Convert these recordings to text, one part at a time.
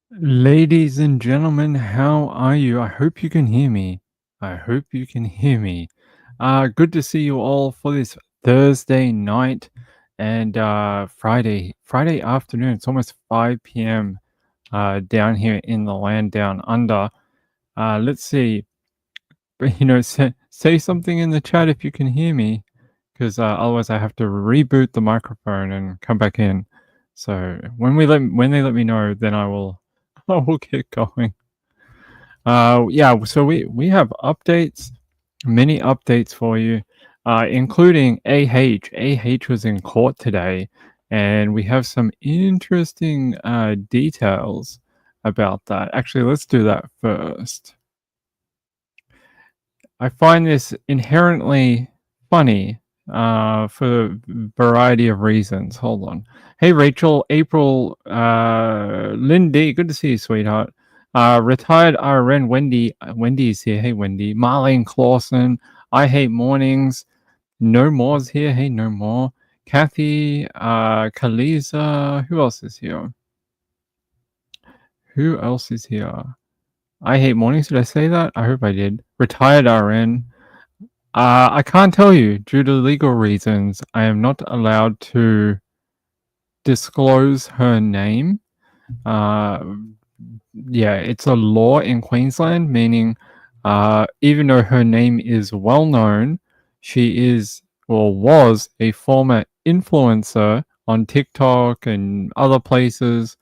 Ladies and gentlemen, how are you? I hope you can hear me. I hope you can hear me. Good to see you all for this Thursday night and Friday afternoon. It's almost 5 p.m. Down here in the land down under. Let's see. But say something in the chat if you can hear me, because otherwise I have to reboot the microphone and come back in. So when they let me know, then I will I will get going. Yeah, so we have updates, many updates for you, including AH. AH was in court today, and we have some interesting details about that. Actually, let's do that first. I find this inherently funny for a variety of reasons. Hold on. Hey, Rachel, April, Lindy, good to see you, sweetheart. Retired RN Wendy. Wendy's here. Hey, Wendy. Marlene Clausen. I hate mornings. No more's here. Hey, no more. Kathy, Kaliza. Who else is here? Who else is here? I hate mornings. Did I say that? I hope I did. Retired RN. I can't tell you due to legal reasons. I am not allowed to disclose her name. Yeah, it's a law in Queensland, meaning even though her name is well known, she is or was a former influencer on TikTok and other places.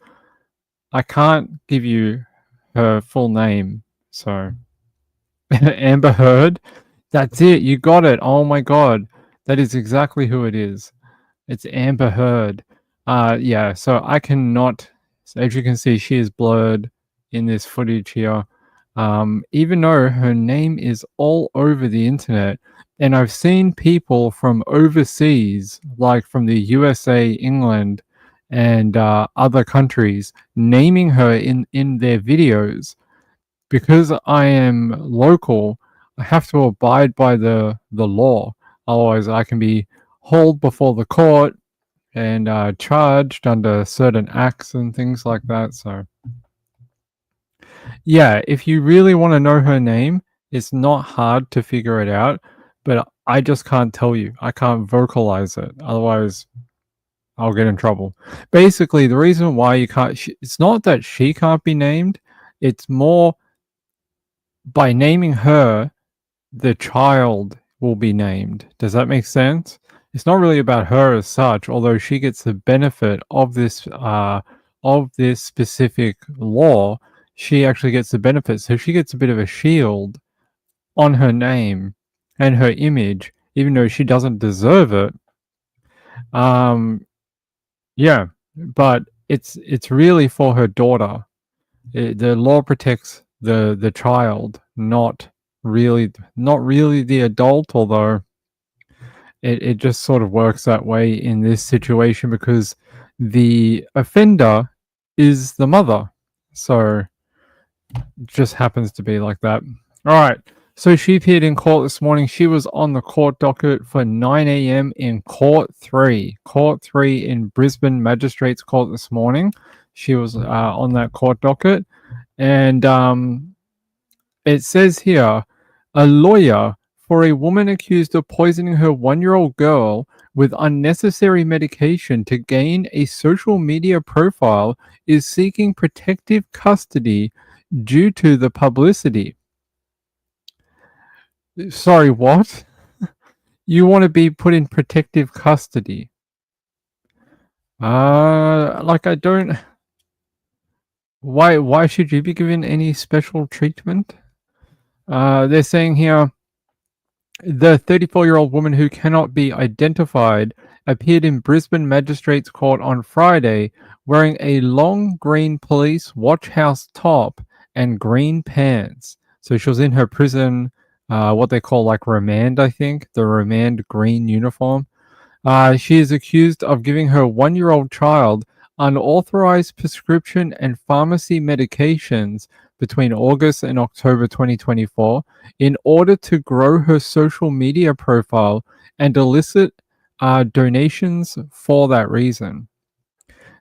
I can't give you her full name. So, Amber Heard, that's it. You got it. Oh my God. That is exactly who it is. It's Amber Heard. Yeah, so I cannot, so as you can see, she is blurred in this footage here. Even though her name is all over the internet, and I've seen people from overseas, like from the USA, England, and other countries, naming her in their videos. Because I am local, I have to abide by the law. Otherwise, I can be hauled before the court and charged under certain acts and things like that. So, yeah, if you really want to know her name, it's not hard to figure it out, but I just can't tell you. I can't vocalize it. Otherwise, I'll get in trouble. Basically, the reason why you can't, it's not that she can't be named, it's more by naming her, the child will be named. Does that make sense? It's not really about her as such, although she gets the benefit of this specific law. She actually gets the benefit, so she gets a bit of a shield on her name and her image, even though she doesn't deserve it. Yeah, but it's really for her daughter. The law protects the child, not really the adult, although it just sort of works that way in this situation because the offender is the mother. So it just happens to be like that. All right. So she appeared in court this morning. She was on the court docket for 9 a.m. in Court 3. Court 3 in Brisbane Magistrates Court this morning. She was on that court docket. And it says here, a lawyer for a woman accused of poisoning her 1-year-old girl with unnecessary medication to gain a social media profile is seeking protective custody due to the publicity. Sorry, what? You want to be put in protective custody? Like I don't. Why should you be given any special treatment? They're saying here the 34-year-old woman who cannot be identified appeared in Brisbane Magistrates Court on Friday wearing a long green police watch house top and green pants. So she was in her prison, what they call like remand, I think, the remand green uniform. She is accused of giving her 1-year-old child unauthorized prescription and pharmacy medications between August and October 2024 in order to grow her social media profile and elicit donations for that reason.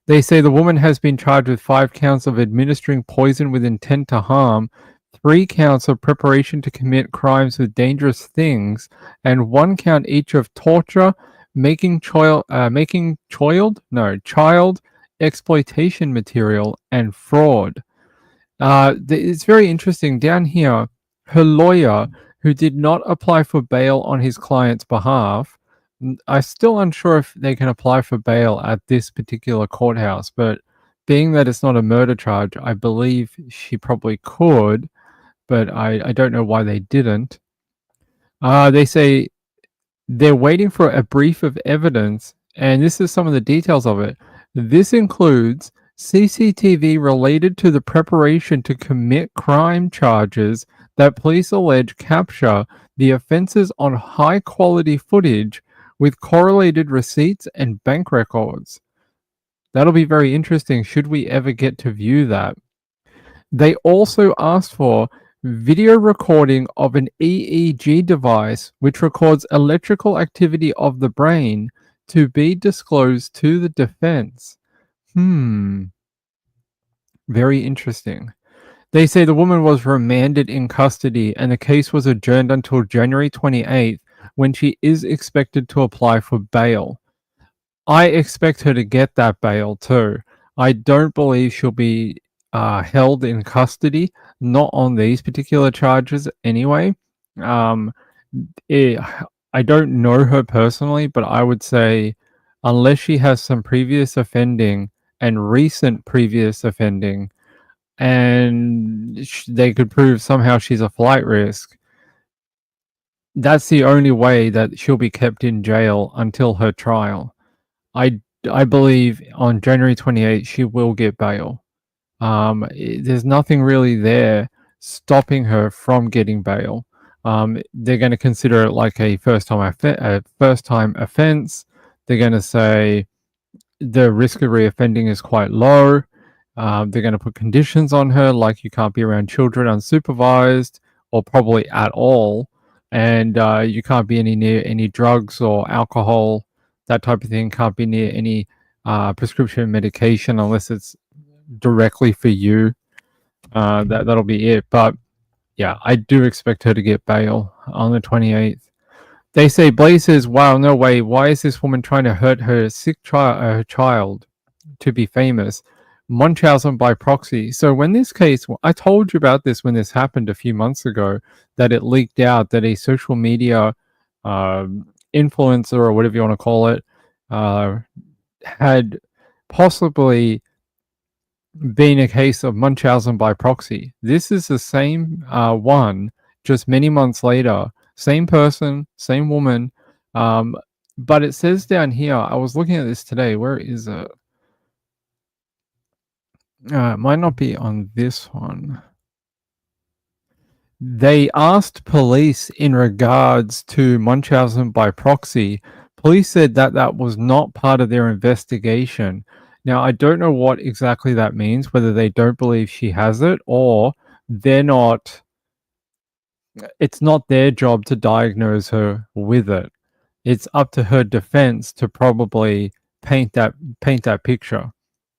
They say the woman has been charged with 5 counts of administering poison with intent to harm, 3 counts of preparation to commit crimes with dangerous things, and 1 count each of torture, child exploitation material, and fraud. It's very interesting. Down here, her lawyer, who did not apply for bail on his client's behalf, I'm still unsure if they can apply for bail at this particular courthouse, but being that it's not a murder charge, I believe she probably could, but I don't know why they didn't. They say they're waiting for a brief of evidence, and this is some of the details of it. This includes CCTV related to the preparation to commit crime charges that police allege capture the offences on high quality footage with correlated receipts and bank records. That'll be very interesting should we ever get to view that. They also asked for video recording of an EEG device which records electrical activity of the brain to be disclosed to the defense. Very interesting. They say the woman was remanded in custody and the case was adjourned until January 28th when she is expected to apply for bail. I expect her to get that bail too. I don't believe she'll be held in custody, not on these particular charges anyway. Um, it, I don't know her personally, but I would say unless she has some previous offending and recent previous offending, and they could prove somehow she's a flight risk, that's the only way that she'll be kept in jail until her trial. I I believe on January 28th she will get bail. There's nothing really there stopping her from getting bail. They're going to consider it like a first time offense. They're going to say the risk of reoffending is quite low. They're going to put conditions on her, like you can't be around children unsupervised or probably at all, and you can't be near any drugs or alcohol, that type of thing. Can't be near any prescription medication unless it's directly for you. That'll be it. But yeah, I do expect her to get bail on the 28th. They say Blaze says, "Wow, no way! Why is this woman trying to hurt her sick child to be famous?" Munchausen by proxy. So when this case, I told you about this when this happened a few months ago, that it leaked out that a social media influencer or whatever you want to call it had possibly been a case of Munchausen by proxy. This is the same one, just many months later. Same person, same woman. But it says down here, I was looking at this today. Where is it? It might not be on this one. They asked police in regards to Munchausen by proxy. Police said that that was not part of their investigation. Now, I don't know what exactly that means, whether they don't believe she has it or they're not, it's not their job to diagnose her with it. It's up to her defense to probably paint that picture.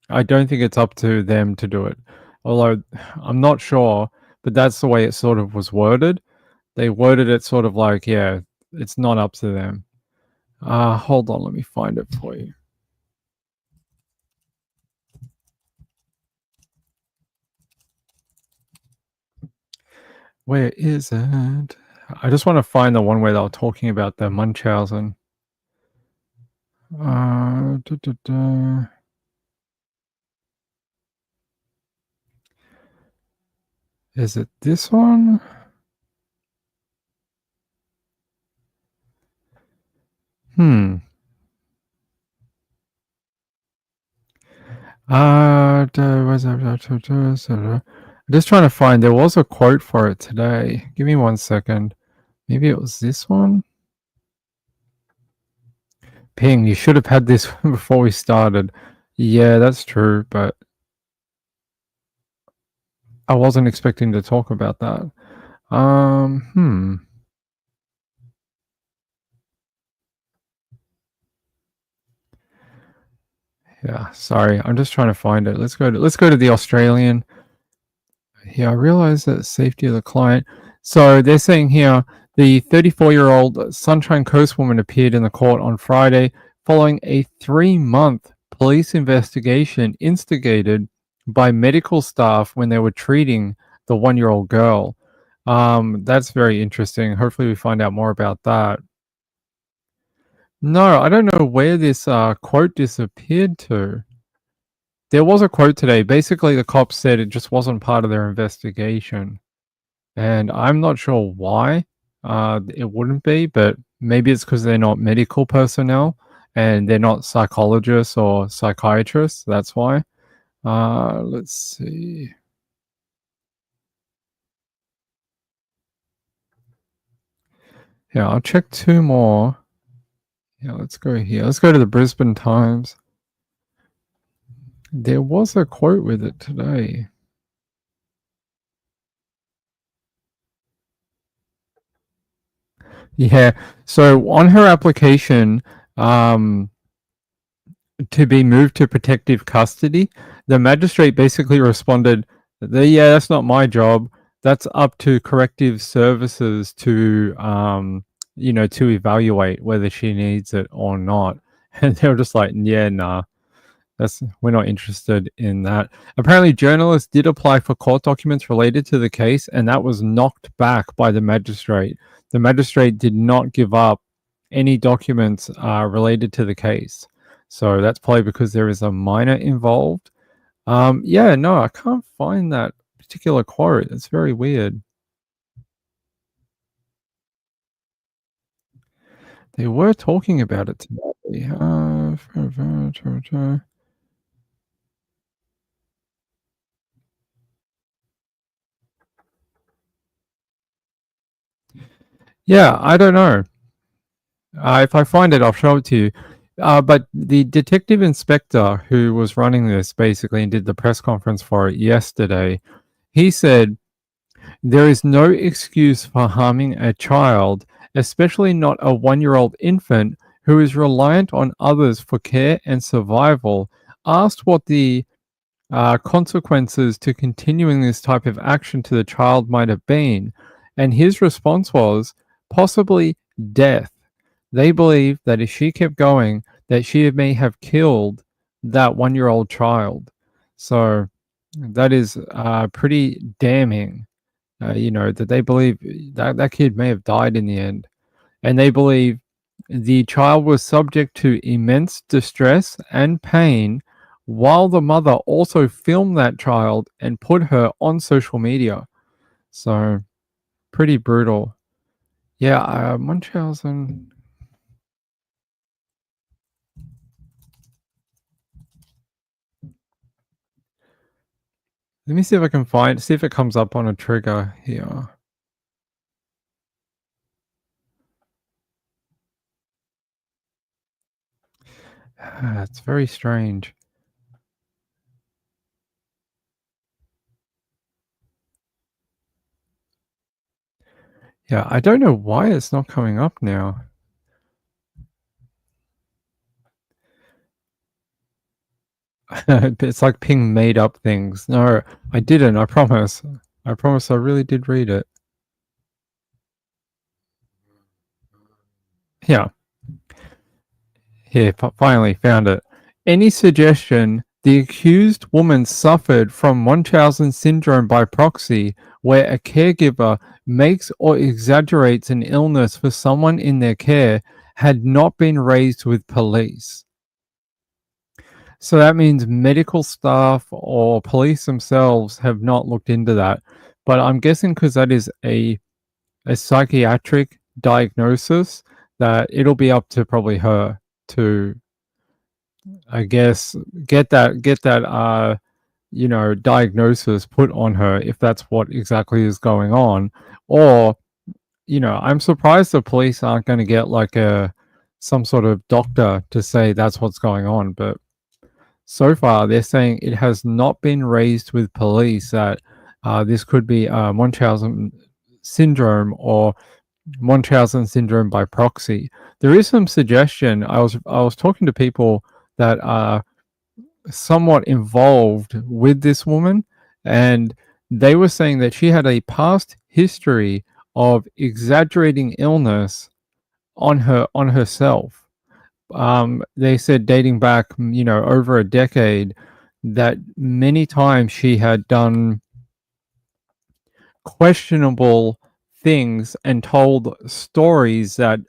I don't think it's up to them to do it. Although I'm not sure, but that's the way it sort of was worded. They worded it sort of like, yeah, it's not up to them. Hold on, let me find it for you. Where is it? I just want to find the one where they were talking about the Munchausen. Da, da, da. Is it this one? I'm just trying to find. There was a quote for it today. Give me 1 second. Maybe it was this one. Ping, you should have had this before we started. Yeah, that's true, but I wasn't expecting to talk about that. Yeah, sorry. I'm just trying to find it. Let's go to the Australian. Yeah, I realize that safety of the client. So they're saying here the 34-year-old Sunshine Coast woman appeared in the court on Friday following a 3-month police investigation instigated by medical staff when they were treating the 1-year-old girl. That's very interesting. Hopefully, we find out more about that. No, I don't know where this quote disappeared to. There was a quote today. Basically, the cops said it just wasn't part of their investigation. And I'm not sure why it wouldn't be, but maybe it's because they're not medical personnel and they're not psychologists or psychiatrists. That's why. Let's see. Yeah, I'll check two more. Yeah, let's go here. Let's go to the Brisbane Times. There was a quote with it today. Yeah. So on her application, to be moved to protective custody, the magistrate basically responded, "Yeah, that's not my job. That's up to corrective services to, to evaluate whether she needs it or not." And they were just like, "Yeah, nah, we're not interested in that." Apparently, journalists did apply for court documents related to the case, and that was knocked back by the magistrate. The magistrate did not give up any documents related to the case. So that's probably because there is a minor involved. Yeah, no, I can't find that particular quote. It's very weird. They were talking about it today. Yeah, I don't know. If I find it, I'll show it to you. But the detective inspector who was running this basically and did the press conference for it yesterday, he said, "There is no excuse for harming a child, especially not a 1-year-old infant who is reliant on others for care and survival." Asked what the consequences to continuing this type of action to the child might have been, and his response was possibly death. They believe that if she kept going, that she may have killed that 1-year-old child. So that is pretty damning. That they believe that that kid may have died in the end, and they believe the child was subject to immense distress and pain while the mother also filmed that child and put her on social media. So pretty brutal. Yeah, Munchausen. Let me see if I can see if it comes up on a trigger here. It's very strange. Yeah, I don't know why it's not coming up now. It's like Ping made up things. No, I didn't. I promise. I promise I really did read it. Yeah. Here, finally found it. Any suggestion the accused woman suffered from Munchausen syndrome by proxy, where a caregiver makes or exaggerates an illness for someone in their care, had not been raised with police. So that means medical staff or police themselves have not looked into that. But I'm guessing because that is a psychiatric diagnosis, that it'll be up to probably her to, I guess, get that diagnosis put on her if that's what exactly is going on. Or, I'm surprised the police aren't going to get like some sort of doctor to say that's what's going on. But so far, they're saying it has not been raised with police that this could be Munchausen syndrome or Munchausen syndrome by proxy. There is some suggestion. I was talking to people that somewhat involved with this woman, and they were saying that she had a past history of exaggerating illness on herself. They said dating back, over a decade, that many times she had done questionable things and told stories that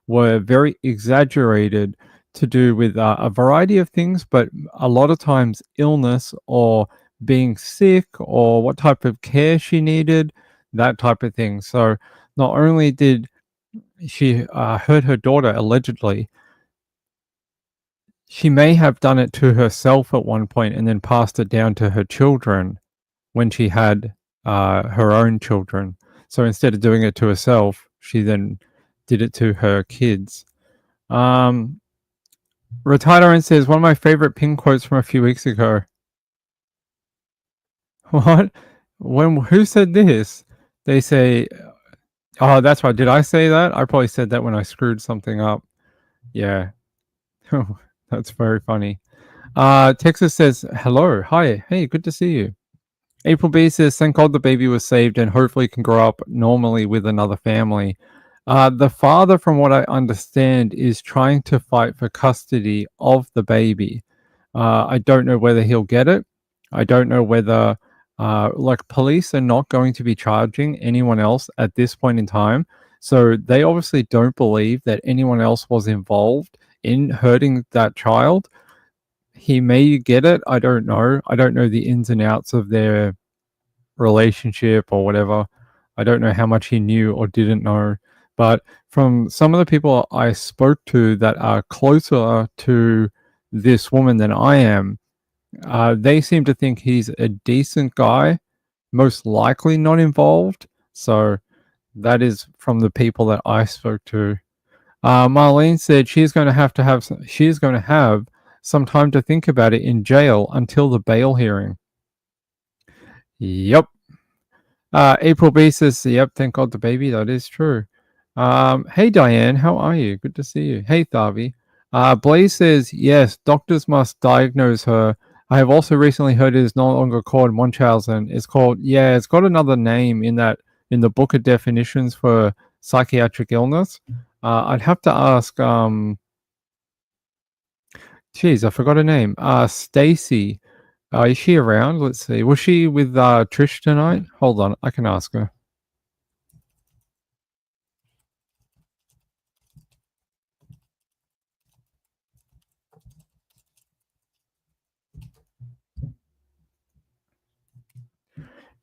were very exaggerated to do with a variety of things, but a lot of times illness or being sick or what type of care she needed, that type of thing. So not only did she hurt her daughter allegedly, she may have done it to herself at one point and then passed it down to her children when she had her own children. So instead of doing it to herself, she then did it to her kids. Retired says, one of my favorite pin quotes from a few weeks ago. What? Who said this? They say, oh, that's right. Did I say that? I probably said that when I screwed something up. Yeah. That's very funny. Texas says, hello. Hi. Hey, good to see you. April B says, thank God the baby was saved and hopefully can grow up normally with another family. The father, from what I understand, is trying to fight for custody of the baby. I don't know whether he'll get it. I don't know whether, police are not going to be charging anyone else at this point in time. So they obviously don't believe that anyone else was involved in hurting that child. He may get it. I don't know. I don't know the ins and outs of their relationship or whatever. I don't know how much he knew or didn't know. But from some of the people I spoke to that are closer to this woman than I am, they seem to think he's a decent guy, most likely not involved. So that is from the people that I spoke to. Marlene said she's going to have some time to think about it in jail until the bail hearing. Yep. April B says, yep, thank God the baby. That is true. Hey, Diane, how are you? Good to see you. Hey, Thavi. Blaze says, yes, doctors must diagnose her. I have also recently heard it is no longer called Munchausen. It's got another name in the book of definitions for psychiatric illness. I'd have to ask, I forgot her name. Stacy. Is she around? Let's see. Was she with Trish tonight? Hold on, I can ask her.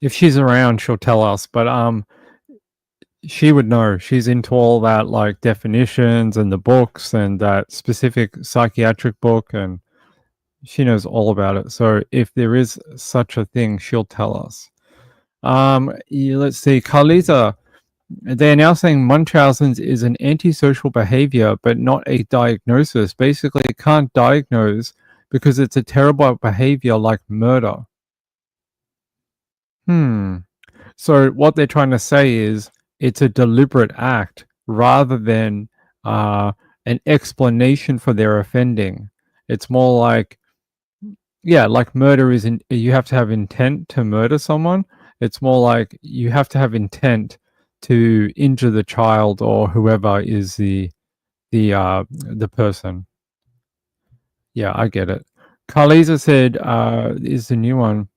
If she's around, she'll tell us. But she would know. She's into all that, like definitions and the books and that specific psychiatric book, and she knows all about it. So if there is such a thing, she'll tell us. Let's see, Carlita. They are now saying Munchausen's is an antisocial behavior, but not a diagnosis. Basically, it can't diagnose because it's a terrible behavior like murder. So what they're trying to say is it's a deliberate act rather than an explanation for their offending. It's more like, like murder isn't, you have to have intent to murder someone. It's more like you have to have intent to injure the child or whoever is the person. Yeah, I get it. Carlisa said, is the new one.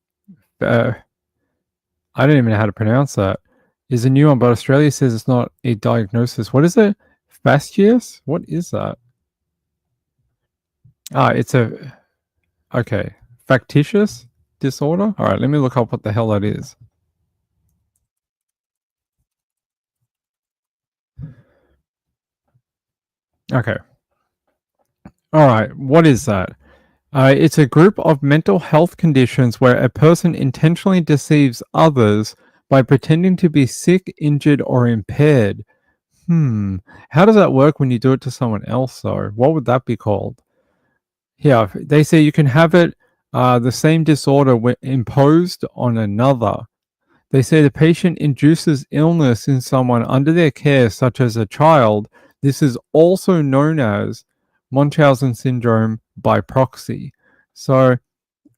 I don't even know how to pronounce that. Is a new one, but Australia says it's not a diagnosis. What is it? Fastidious? What is that? Okay. Factitious disorder? All right, let me look up what the hell that is. Okay. All right, what is that? It's a group of mental health conditions where a person intentionally deceives others by pretending to be sick, injured, or impaired. How does that work when you do it to someone else, though? What would that be called? Yeah, they say you can have it, the same disorder imposed on another. They say the patient induces illness in someone under their care, such as a child. This is also known as Munchausen syndrome by proxy. So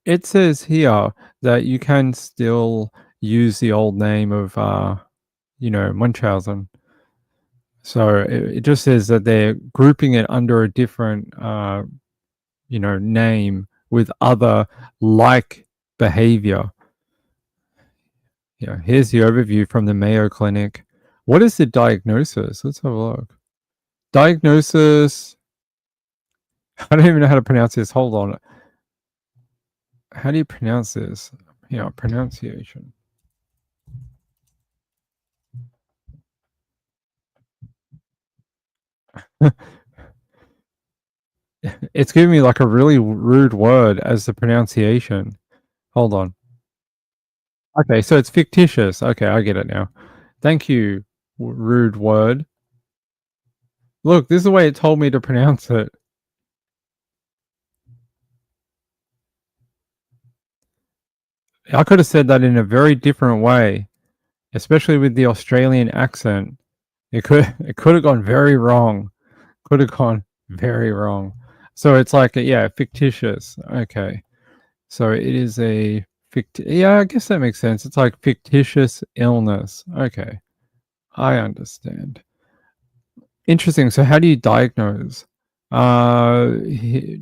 it says here that you can still use the old name of, Munchausen. So it just says that they're grouping it under a different, name with other like behavior. Yeah, here's the overview from the Mayo Clinic. What is the diagnosis? Let's have a look. Diagnosis. I don't even know how to pronounce this. Hold on. How do you pronounce this? Pronunciation. It's giving me like a really rude word as the pronunciation. Hold on. Okay, so it's fictitious. Okay, I get it now. Thank you, rude word. Look, this is the way it told me to pronounce it. I could have said that in a very different way, especially with the Australian accent. It could have gone very wrong. Could have gone very wrong. So it's like fictitious. Okay. So it is a yeah, I guess that makes sense. It's like fictitious illness. Okay. I understand. Interesting. So how do you diagnose? Okay.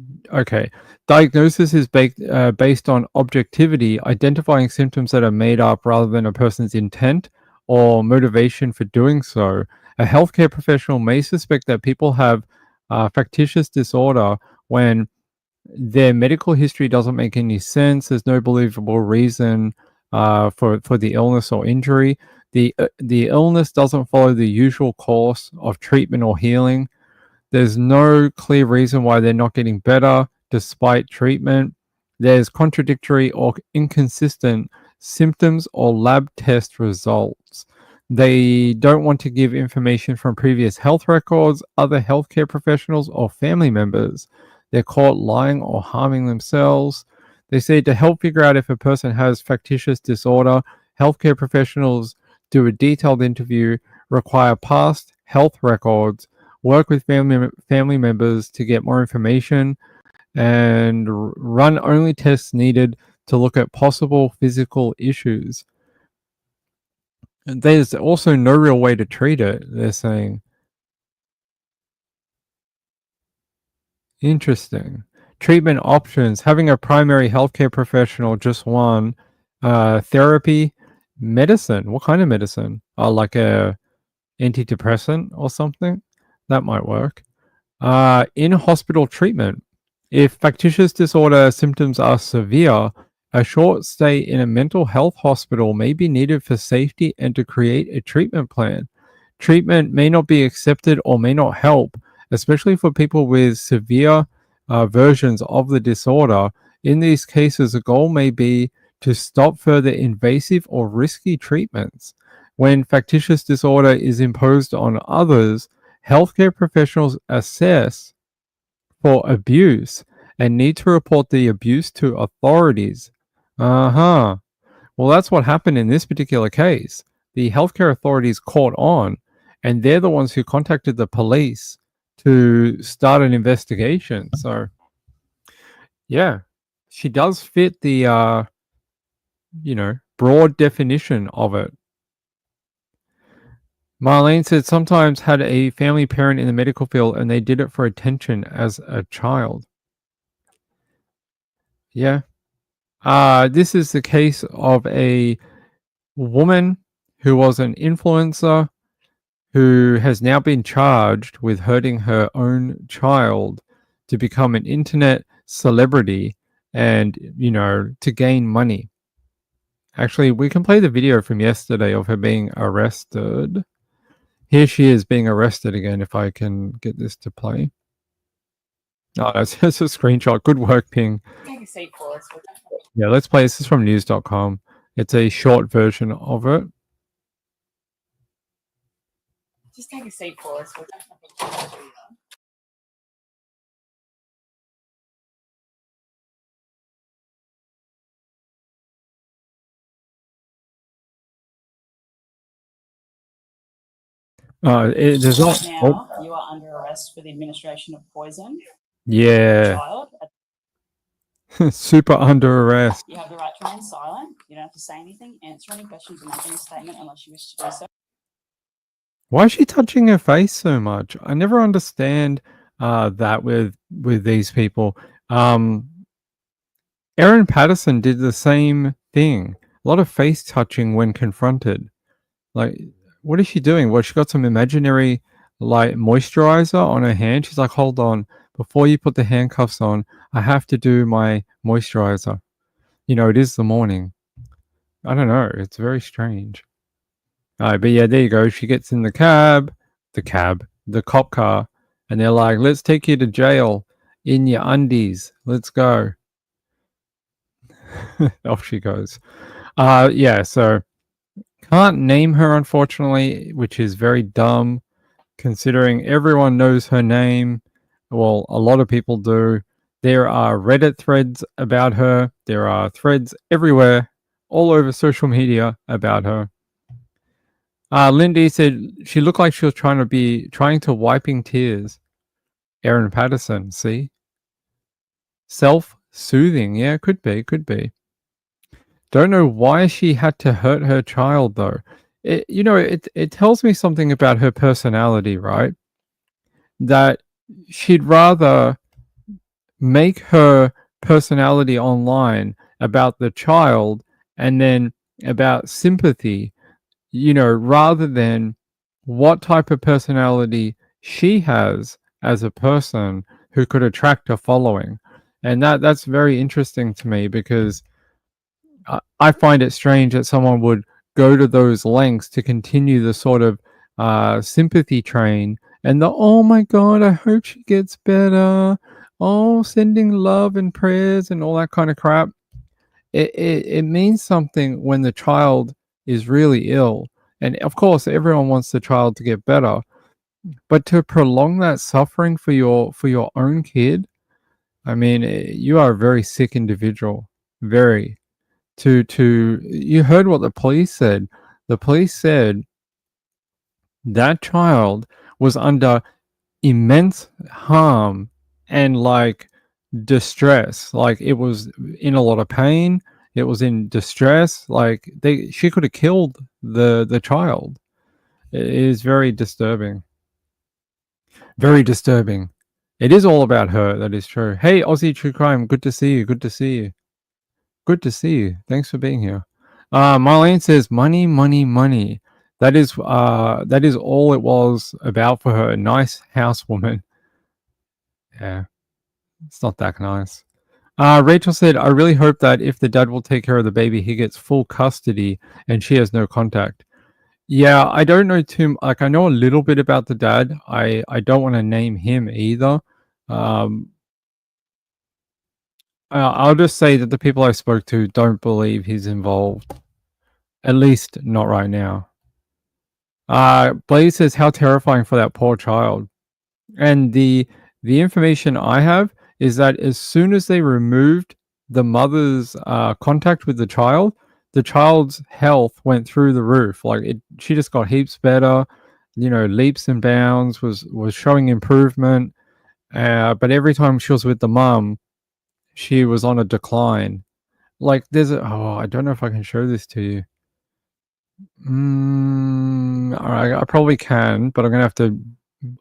Diagnosis is based on objectivity, identifying symptoms that are made up rather than a person's intent or motivation for doing so. A healthcare professional may suspect that people have factitious disorder when their medical history doesn't make any sense. There's no believable reason for the illness or injury. The illness doesn't follow the usual course of treatment or healing. There's no clear reason why they're not getting better despite treatment. There's contradictory or inconsistent symptoms or lab test results. They don't want to give information from previous health records, other healthcare professionals, or family members. They're caught lying or harming themselves. They say to help figure out if a person has factitious disorder, healthcare professionals do a detailed interview, require past health records, work with family members to get more information, and run only tests needed to look at possible physical issues. And there's also no real way to treat it, they're saying. Interesting. Treatment options: having a primary healthcare professional, just one. Therapy, medicine. What kind of medicine? Like a antidepressant or something? That might work. In hospital treatment. If factitious disorder symptoms are severe, a short stay in a mental health hospital may be needed for safety and to create a treatment plan. Treatment may not be accepted or may not help, especially for people with severe versions of the disorder. In these cases, the goal may be to stop further invasive or risky treatments. When factitious disorder is imposed on others, healthcare professionals assess for abuse and need to report the abuse to authorities. Uh-huh. Well, that's what happened in this particular case. The healthcare authorities caught on, and they're the ones who contacted the police to start an investigation. So, yeah, she does fit the, broad definition of it. Marlene said sometimes had a family parent in the medical field and they did it for attention as a child. Yeah. This is the case of a woman who was an influencer who has now been charged with hurting her own child to become an internet celebrity and, to gain money. Actually, we can play the video from yesterday of her being arrested. Here she is being arrested again, if I can get this to play. Oh, that's a screenshot. Good work, Ping. Take a seat for us. Yeah, let's play. This is from news.com. It's a short version of it. Just take a seat for us. There's not. Now you are under arrest for the administration of poison. Yeah. Child. Super under arrest. You have the right to remain silent. You don't have to say anything, answer any questions, or make any statement unless you wish to do so. Why is she touching her face so much? I never understand that with these people. Um, Erin Patterson did the same thing. A lot of face touching when confronted. Like, what is she doing? Well, she got some imaginary like moisturizer on her hand. She's like, hold on, before you put the handcuffs on, I have to do my moisturizer. You know, it is the morning. I don't know. It's very strange. All right, but yeah, there you go. She gets in the cop car, and they're like, let's take you to jail in your undies. Let's go. Off she goes. Yeah, so can't name her, unfortunately, which is very dumb considering everyone knows her name. Well, a lot of people do. There are Reddit threads about her. There are threads everywhere, all over social media about her. Lindy said she looked like she was trying to wiping tears. Erin Patterson, see? Self-soothing, yeah, could be, could be. Don't know why she had to hurt her child though. It tells me something about her personality, right? That she'd rather make her personality online about the child and then about sympathy, rather than what type of personality she has as a person who could attract a following. And that's very interesting to me because I find it strange that someone would go to those lengths to continue the sort of sympathy train and oh my god, I hope she gets better. Oh, sending love and prayers and all that kind of crap. It means something when the child is really ill. And of course, everyone wants the child to get better. But to prolong that suffering for your own kid, I mean, you are a very sick individual. Very. To you heard what the police said. The police said that child was under immense harm and like distress. Like it was in a lot of pain. It was in distress. Like she could have killed the child. It is very disturbing. Very disturbing. It is all about her. That is true. Hey, Aussie True Crime. Good to see you. Good to see you. Good to see you. Thanks for being here. Marlene says money, money, money. That is all it was about for her. A nice housewoman. Yeah, it's not that nice. Rachel said, I really hope that if the dad will take care of the baby, he gets full custody and she has no contact. Yeah, I don't know too like I know a little bit about the dad. I don't want to name him either. Um, I'll just say that the people I spoke to don't believe he's involved. At least not right now. Blaze says how terrifying for that poor child. And the information I have is that as soon as they removed the mother's contact with the child's health went through the roof. Like she just got heaps better. Leaps and bounds was showing improvement. But every time she was with the mum, she was on a decline. Like I don't know if I can show this to you. All right, I probably can, but I'm gonna have to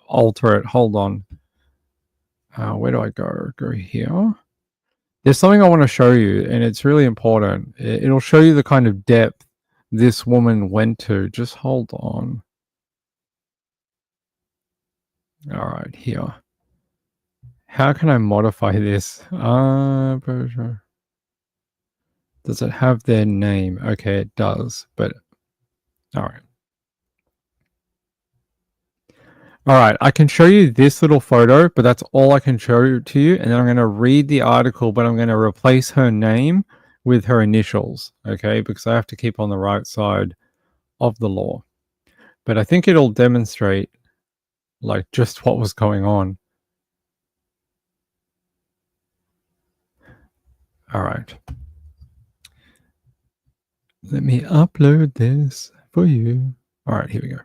alter it. Hold on. Where do I go? Go here. There's something I want to show you, and it's really important. It'll show you the kind of depth this woman went to. Just hold on. All right, here. How can I modify this? Does it have their name? Okay, it does, but all right. All right, I can show you this little photo, but that's all I can show to you. And then I'm going to read the article, but I'm going to replace her name with her initials, okay? Because I have to keep on the right side of the law. But I think it'll demonstrate like just what was going on. All right. Let me upload this for you. All right, here we go.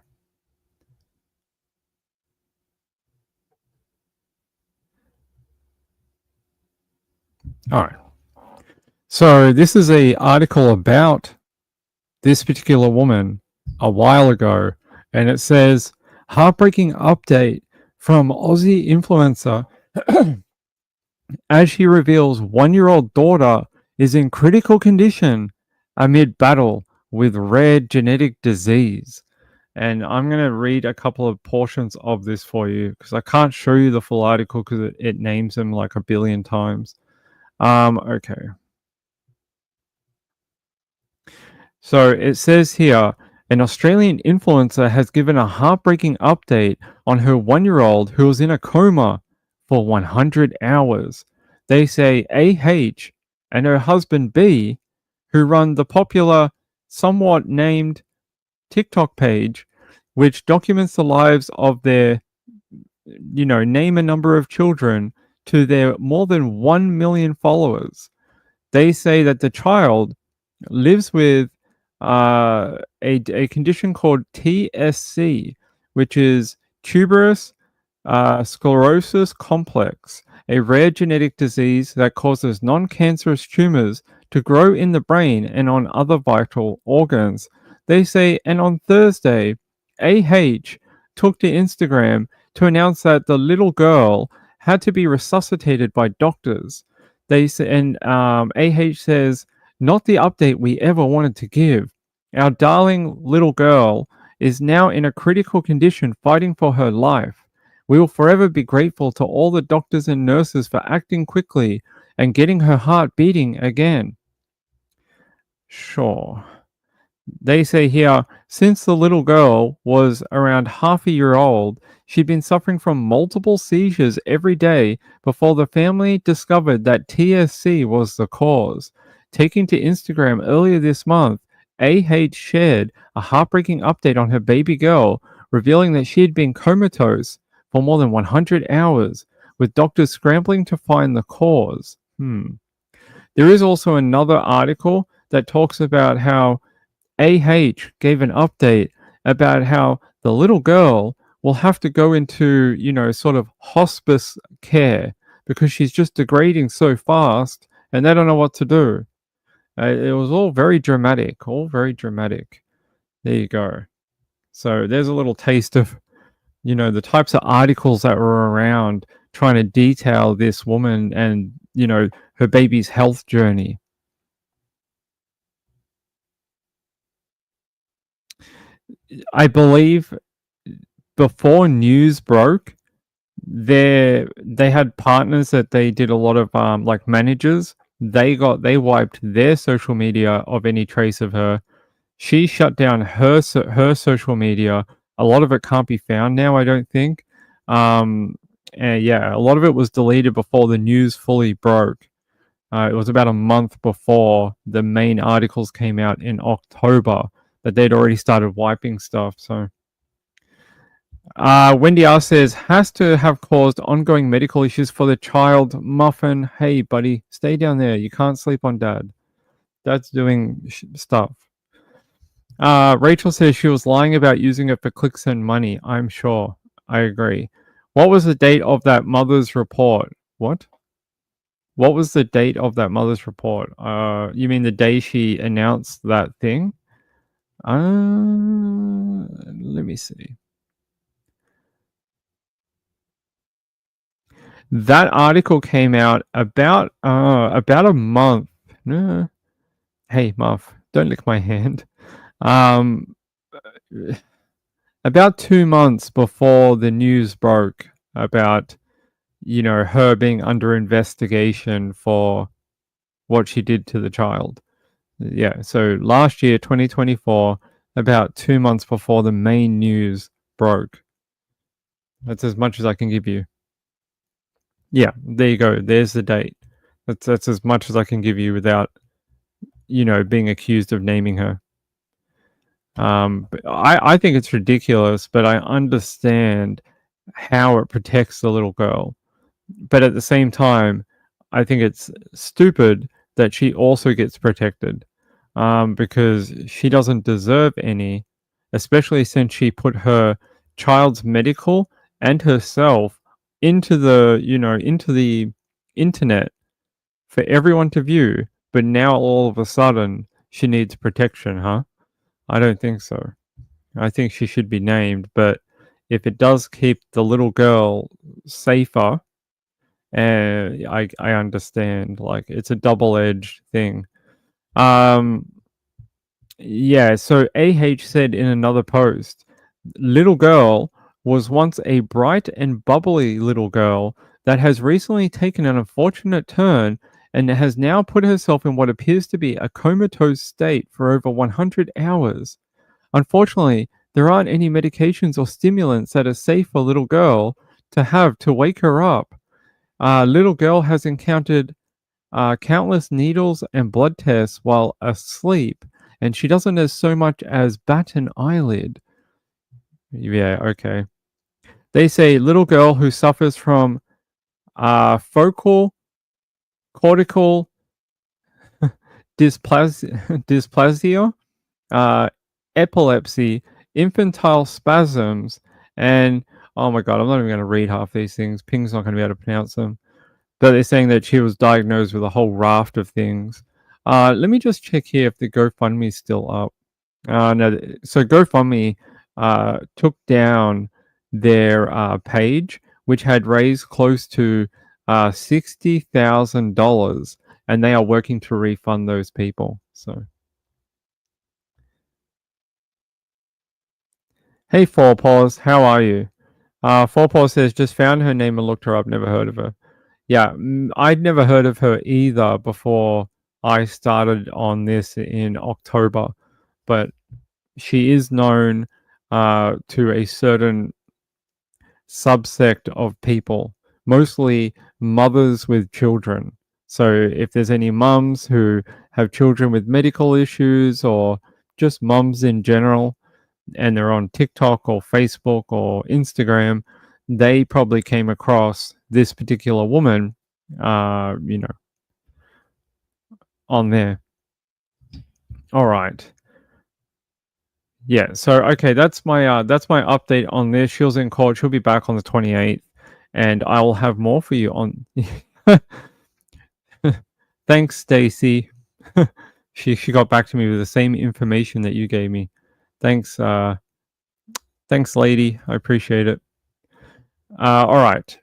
All right. So this is a article about this particular woman a while ago, and it says heartbreaking update from Aussie influencer as she reveals 1-year-old daughter is in critical condition amid battle with rare genetic disease. And I'm going to read a couple of portions of this for you because I can't show you the full article because it names them like a billion times. Okay. So it says here an Australian influencer has given a heartbreaking update on her 1-year-old who was in a coma for 100 hours. They say AH and her husband B, who run the popular, somewhat named TikTok page, which documents the lives of their, name a number of children to their more than 1 million followers. They say that the child lives with a condition called TSC, which is tuberous sclerosis complex, a rare genetic disease that causes non cancerous tumors to grow in the brain and on other vital organs. They say, and on Thursday, AH took to Instagram to announce that the little girl had to be resuscitated by doctors. They say, and AH says, not the update we ever wanted to give. Our darling little girl is now in a critical condition fighting for her life. We will forever be grateful to all the doctors and nurses for acting quickly and getting her heart beating again. Sure. They say here, since the little girl was around half a year old, she'd been suffering from multiple seizures every day before the family discovered that TSC was the cause. Taking to Instagram earlier this month, AH shared a heartbreaking update on her baby girl, revealing that she had been comatose for more than 100 hours, with doctors scrambling to find the cause. There is also another article that talks about how AH gave an update about how the little girl will have to go into, sort of hospice care because she's just degrading so fast and they don't know what to do. It was all very dramatic, all very dramatic. There you go. So there's a little taste of, the types of articles that were around trying to detail this woman and, her baby's health journey. I believe before news broke, they had partners that they did a lot of like managers. They wiped their social media of any trace of her. She shut down her social media. A lot of it can't be found now, I don't think. And yeah, a lot of it was deleted before the news fully broke. It was about a month before the main articles came out in October that they'd already started wiping stuff. So Wendy R says, has to have caused ongoing medical issues for the child. Muffin, hey, buddy, stay down there. You can't sleep on dad. Dad's doing stuff. Rachel says she was lying about using it for clicks and money. I'm sure. I agree. What was the date of that mother's report? What? What was the date of that mother's report? You mean the day she announced that thing? Let me see. That article came out about a month. Hey, Muff, don't lick my hand. About 2 months before the news broke about, her being under investigation for what she did to the child. Yeah, so last year, 2024, about 2 months before the main news broke. That's as much as I can give you. Yeah, there you go. There's the date. That's as much as I can give you without, being accused of naming her. But I think it's ridiculous, but I understand how it protects the little girl. But at the same time, I think it's stupid that she also gets protected, because she doesn't deserve any, especially since she put her child's medical and herself into the internet for everyone to view. but now all of a sudden she needs protection, huh? I don't think so. I think she should be named, but if it does keep the little girl safer, and I understand, like it's a double-edged thing. Um, yeah. So AH said in another post, little girl was once a bright and bubbly little girl that has recently taken an unfortunate turn and has now put herself in what appears to be a comatose state for over 100 hours. Unfortunately, there aren't any medications or stimulants that are safe for little girl to have to wake her up. Little girl has encountered countless needles and blood tests while asleep, and she doesn't as so much as bat an eyelid. Yeah, okay. They say little girl who suffers from focal cortical dysplasia, uh, epilepsy, infantile spasms, and oh my god, I'm not even going to read half these things. Ping's not going to be able to pronounce them. But they're saying that she was diagnosed with a whole raft of things. Let me just check here if the GoFundMe is still up. No, so GoFundMe took down their page, which had raised close to $60,000, and they are working to refund those people. So, hey, Four Paws, how are you? Four Paws says just found her name and looked her up. Never heard of her. Yeah, I'd never heard of her either before I started on this in October, but she is known to a certain subsect of people, mostly mothers with children. So if there's any mums who have children with medical issues or just mums in general, and they're on TikTok or Facebook or Instagram, they probably came across this particular woman, you know, on there. All right. Yeah. So okay, that's my update on this. She was in court. She'll be back on the 28th, and I will have more for you on. Thanks, Stacy. She got back to me with the same information that you gave me. Thanks, thanks, lady. I appreciate it. All right.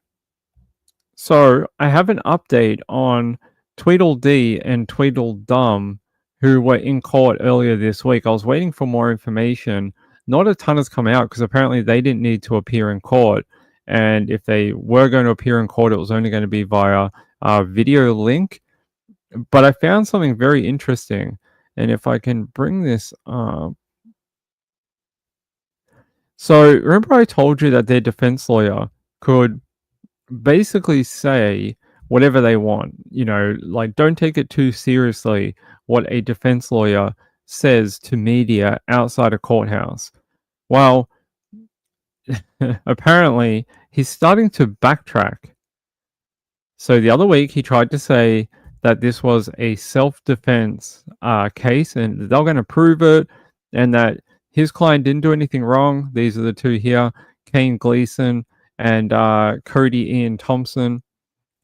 So I have an update on Tweedledee and Tweedledum, who were in court earlier this week. I was waiting for more information. Not a ton has come out because apparently they didn't need to appear in court. And if they were going to appear in court, it was only going to be via video link. But I found something very interesting. And if I can bring this up. So remember I told you that their defense lawyer could basically say whatever they want. You know, like don't take it too seriously what a defense lawyer says to media outside a courthouse. Well, apparently he's starting to backtrack. So the other week he tried to say that this was a self-defense case and they're going to prove it and that his client didn't do anything wrong. These are the two here, Kane Gleason and Cody Ian Thompson,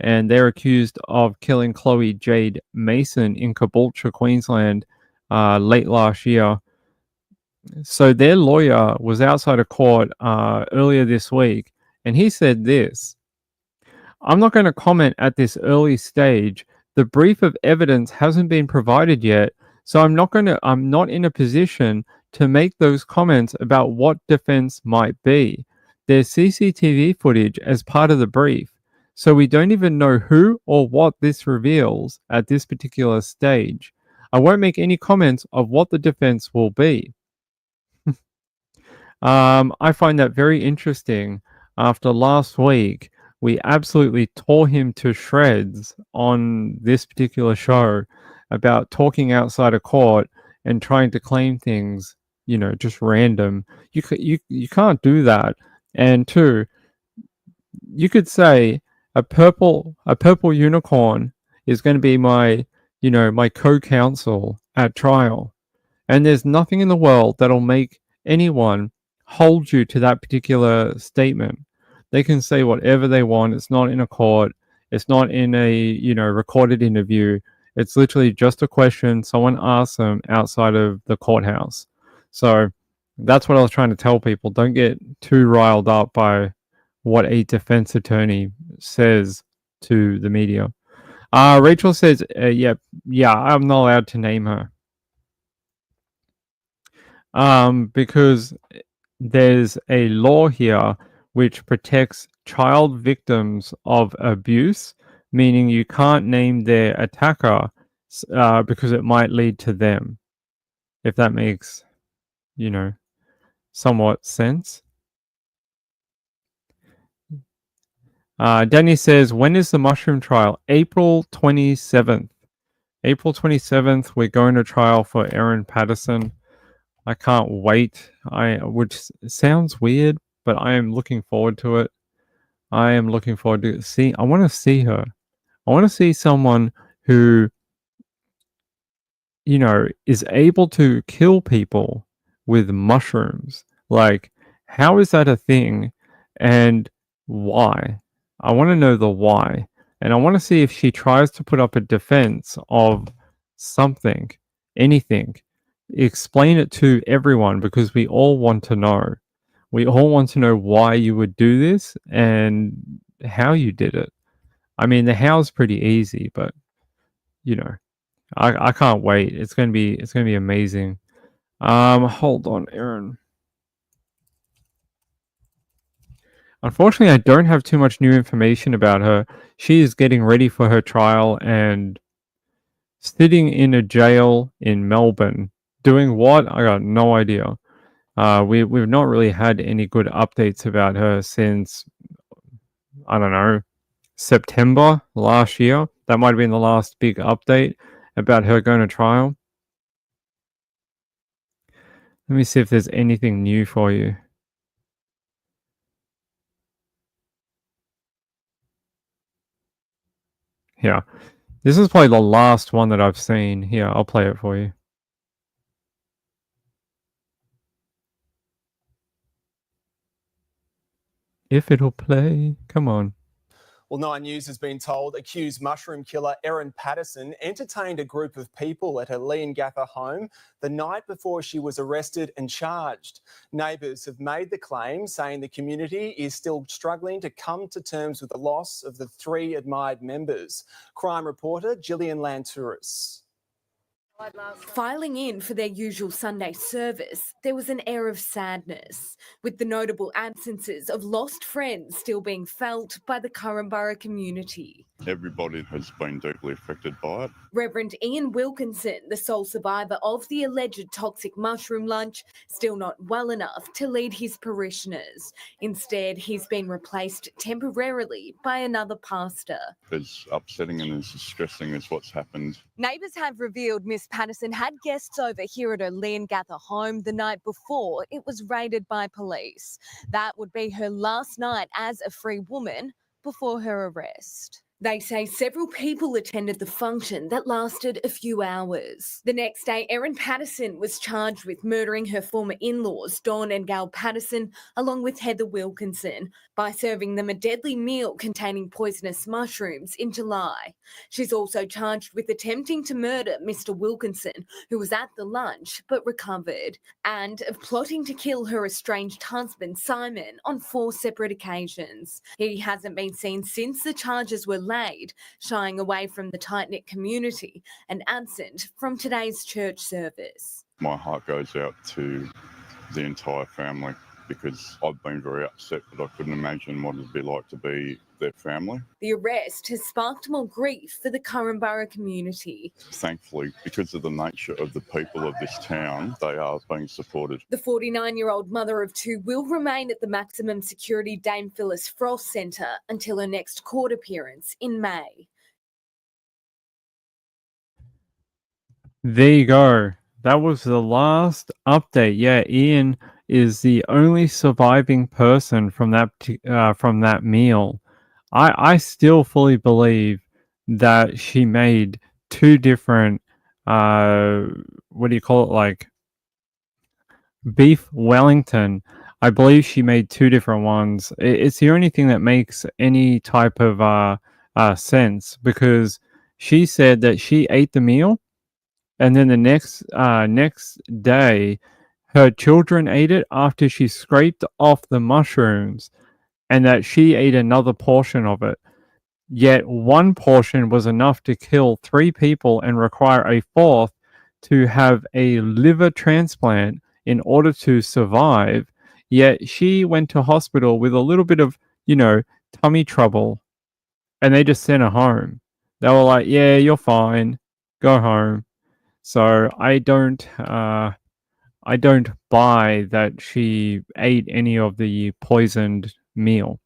and they're accused of killing Chloe Jade Mason in Caboolture, Queensland, late last year. So their lawyer was outside of court earlier this week, and he said this: I'm not going to comment at this early stage. The brief of evidence hasn't been provided yet, so I'm not in a position to make those comments about what defense might be. There's CCTV footage as part of the brief, so we don't even know who or what this reveals at this particular stage. I won't make any comments of what the defense will be. I find that very interesting. After last week, we absolutely tore him to shreds on this particular show about talking outside of court and trying to claim things, you know, just random. You can't do that. And two, you could say a purple unicorn is going to be my, you know, my co-counsel at trial. And there's nothing in the world that'll make anyone hold you to that particular statement. They can say whatever they want. It's not in a court. It's not in a, you know, recorded interview. It's literally just a question someone asks them outside of the courthouse. So that's what I was trying to tell people. Don't get too riled up by what a defense attorney says to the media. Rachel says, yeah, I'm not allowed to name her. Because there's a law here which protects child victims of abuse, meaning you can't name their attacker because it might lead to them, if that makes, somewhat sense. Danny says, when is the mushroom trial? April 27th. April 27th, we're going to trial for Erin Patterson. I can't wait. Which sounds weird, but I am looking forward to it. I am looking forward to see. I want to see her. I want to see someone who, is able to kill people with mushrooms. Like, how is that a thing, and why? I want to know the why, and I want to see if she tries to put up a defense of something, anything. Explain it to everyone because we all want to know. We all want to know why you would do this and how you did it. I mean, the how's pretty easy, but I can't wait. It's gonna be amazing. Hold on, Aaron. Unfortunately, I don't have too much new information about her. She is getting ready for her trial and sitting in a jail in Melbourne. Doing what? I got no idea. We've not really had any good updates about her since, I don't know, September last year. That might have been the last big update about her going to trial. Let me see if there's anything new for you. Yeah. This is probably the last one that I've seen. Here, I'll play it for you. If it'll play. Come on. Well, Nine News has been told accused mushroom killer Erin Patterson entertained a group of people at her Leongatha home the night before she was arrested and charged. Neighbours have made the claim, saying the community is still struggling to come to terms with the loss of the 3 admired members. Crime reporter Gillian Lantouris. Filing in for their usual Sunday service, there was an air of sadness, with the notable absences of lost friends still being felt by the Currumbara community. Everybody has been deeply affected by it. Reverend Ian Wilkinson, the sole survivor of the alleged toxic mushroom lunch, still not well enough to lead his parishioners. Instead, he's been replaced temporarily by another pastor. As upsetting and as distressing as what's happened. Neighbours have revealed Miss Patterson had guests over here at her Leongatha home the night before it was raided by police. That would be her last night as a free woman before her arrest. They say several people attended the function that lasted a few hours. The next day, Erin Patterson was charged with murdering her former in-laws, Dawn and Gail Patterson, along with Heather Wilkinson, by serving them a deadly meal containing poisonous mushrooms in July. She's also charged with attempting to murder Mr. Wilkinson, who was at the lunch but recovered, and of plotting to kill her estranged husband, Simon, on 4 separate occasions. He hasn't been seen since the charges were laid, shying away from the tight-knit community and absent from today's church service. My heart goes out to the entire family because I've been very upset, but I couldn't imagine what it'd be like to be their family. The arrest has sparked more grief for the Currumbara community. Thankfully, because of the nature of the people of this town, they are being supported. The 49-year-old mother of 2 will remain at the maximum security Dame Phyllis Frost Centre until her next court appearance in May. There you go. That was the last update. Yeah, Ian is the only surviving person from that meal. I still fully believe that she made 2 different what do you call it, like beef Wellington. I believe she made 2 different ones. It's the only thing that makes any type of sense, because she said that she ate the meal, and then the next day, her children ate it after she scraped off the mushrooms, and that she ate another portion of it. Yet one portion was enough to kill 3 people and require a fourth to have a liver transplant in order to survive. Yet she went to hospital with a little bit of, tummy trouble, and they just sent her home. They were like, "Yeah, you're fine. Go home." So I don't buy that she ate any of the poisoned meal,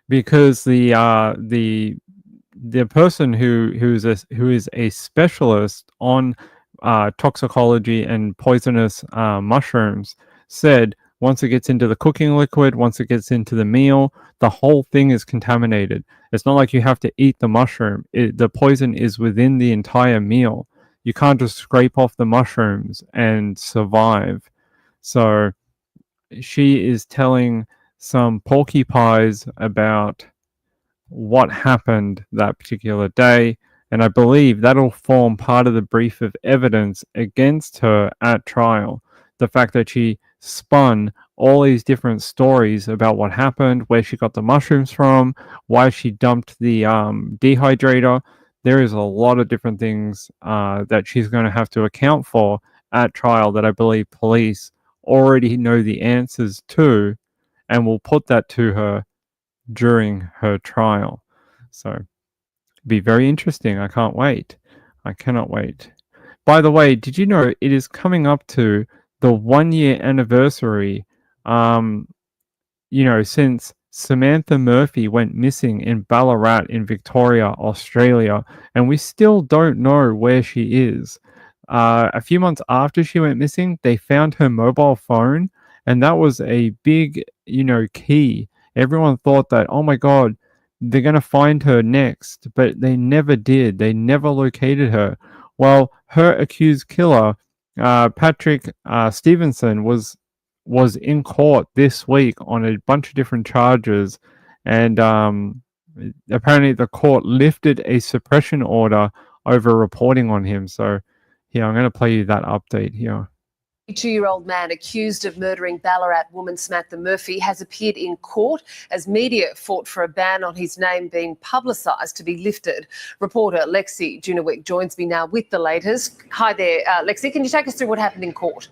because the person who is a specialist on toxicology and poisonous mushrooms said once it gets into the cooking liquid, once it gets into the meal, the whole thing is contaminated. It's not like you have to eat the mushroom. The poison is within the entire meal. You can't just scrape off the mushrooms and survive. So she is telling some porcupines about what happened that particular day, and I believe that'll form part of the brief of evidence against her at trial. The fact that she spun all these different stories about what happened, where she got the mushrooms from, why she dumped the dehydrator. There is a lot of different things that she's going to have to account for at trial that I believe police already know the answers to, and will put that to her during her trial. So be very interesting. I can't wait. I cannot wait. By the way, did you know it is coming up to the 1 year anniversary, since Samantha Murphy went missing in Ballarat in Victoria, Australia, and we still don't know where she is. A few months after she went missing, they found her mobile phone, and that was a big, key. Everyone thought that, oh my God, they're going to find her next, but they never did. They never located her. Well, her accused killer, Patrick Stevenson, was in court this week on a bunch of different charges, and apparently the court lifted a suppression order over reporting on him. So here, I'm going to play you that update here. 22-year-old man accused of murdering Ballarat woman Samantha Murphy has appeared in court as media fought for a ban on his name being publicised to be lifted. Reporter Lexi Junowick joins me now with the latest. Hi there, Lexi. Can you take us through what happened in court?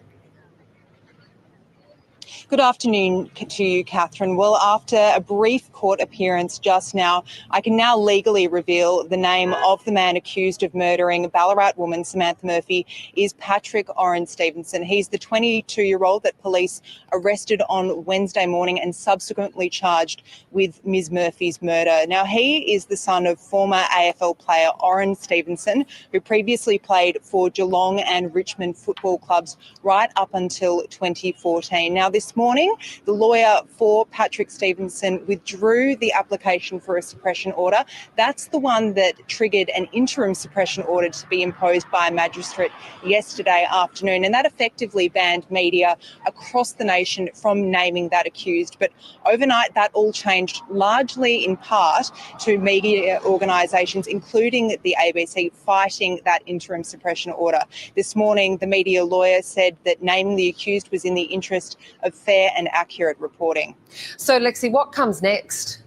Good afternoon to you, Catherine. Well, after a brief court appearance just now, I can now legally reveal the name of the man accused of murdering Ballarat woman Samantha Murphy is Patrick Oren Stevenson. He's the 22-year-old that police arrested on Wednesday morning and subsequently charged with Ms Murphy's murder. Now, he is the son of former AFL player Oren Stevenson, who previously played for Geelong and Richmond football clubs right up until 2014. Now, this morning, the lawyer for Patrick Stevenson withdrew the application for a suppression order. That's the one that triggered an interim suppression order to be imposed by a magistrate yesterday afternoon, and that effectively banned media across the nation from naming that accused. But overnight, that all changed largely in part to media organisations, including the ABC, fighting that interim suppression order. This morning, the media lawyer said that naming the accused was in the interest of fair and accurate reporting. So, Lexi, what comes next?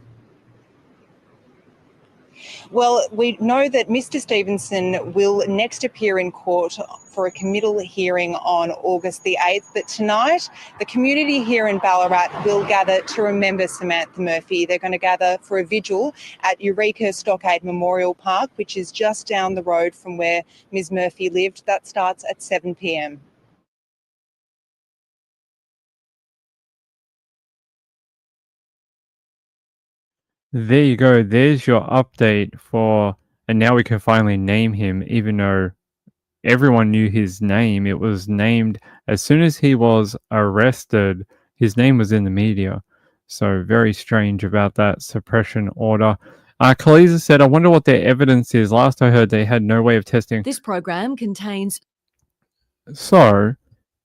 Well, we know that Mr Stevenson will next appear in court for a committal hearing on August the 8th. But tonight, the community here in Ballarat will gather to remember Samantha Murphy. They're going to gather for a vigil at Eureka Stockade Memorial Park, which is just down the road from where Ms Murphy lived. That starts at 7 p.m. There you go. There's your update and now we can finally name him, even though everyone knew his name. It was named as soon as he was arrested. His name was in the media. So very strange about that suppression order. Kaliza said, I wonder what their evidence is. Last I heard, they had no way of testing. This program contains... So,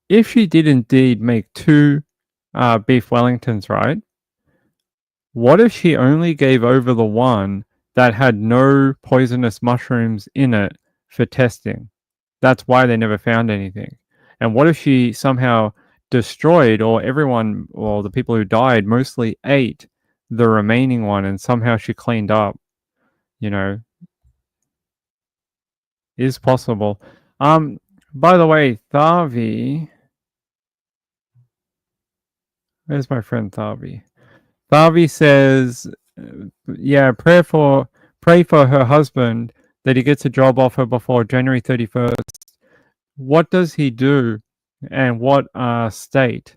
if she did indeed make 2 beef Wellingtons, right? What if she only gave over the one that had no poisonous mushrooms in it for testing. That's why they never found anything. And what if she somehow destroyed, or everyone, or the people who died mostly ate the remaining one, and somehow she cleaned up? You know, is possible. By the way, Thavi, where's my friend Thavi? Thavi says, yeah, pray for her husband that he gets a job offer before January 31st. What does he do, and what state?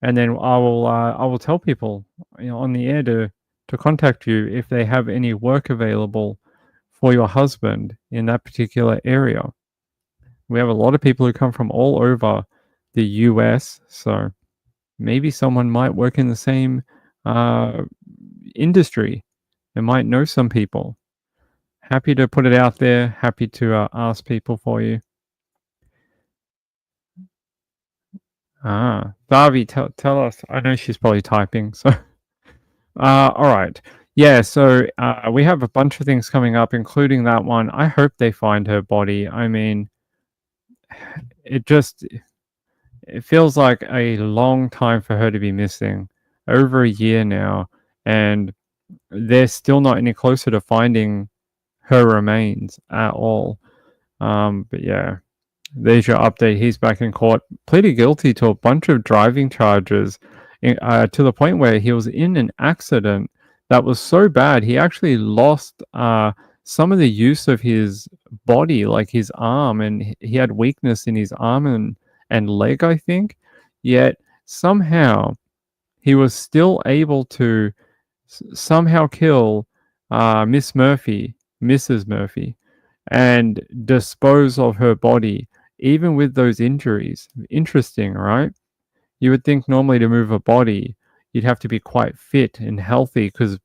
And then I will tell people, on the air to contact you if they have any work available for your husband in that particular area. We have a lot of people who come from all over the US, so maybe someone might work in the same industry. They might know some people. Happy to put it out there. Happy to ask people for you. Barbie, tell us. I know she's probably typing. So, all right. Yeah. So we have a bunch of things coming up, including that one. I hope they find her body. I mean, it feels like a long time for her to be missing. Over a year now, and they're still not any closer to finding her remains at all. But yeah, there's your update. He's back in court, pleaded guilty to a bunch of driving charges, to the point where he was in an accident that was so bad he actually lost some of the use of his body, like his arm, and he had weakness in his arm and leg, I think. Yet somehow he was still able to somehow kill Mrs. Murphy, and dispose of her body, even with those injuries. Interesting, right? You would think normally to move a body, you'd have to be quite fit and healthy because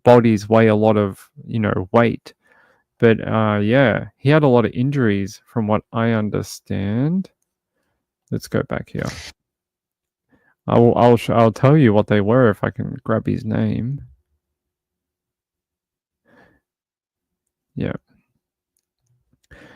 bodies weigh a lot of, weight. But yeah, he had a lot of injuries from what I understand. Let's go back here. I'll tell you what they were if I can grab his name. Yeah.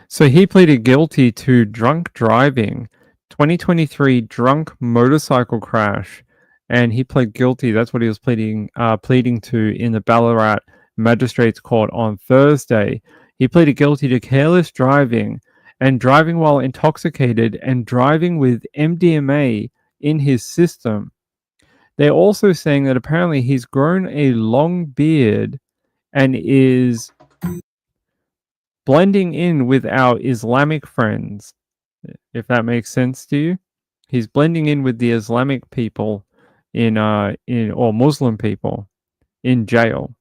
So he pleaded guilty to drunk driving, 2023 drunk motorcycle crash, and he pled guilty. That's what he was pleading to in the Ballarat Magistrates Court on Thursday. He pleaded guilty to careless driving and driving while intoxicated and driving with MDMA in his system. They're also saying that apparently he's grown a long beard and is blending in with our Islamic friends, if that makes sense to you. He's blending in with the Islamic people or Muslim people in jail.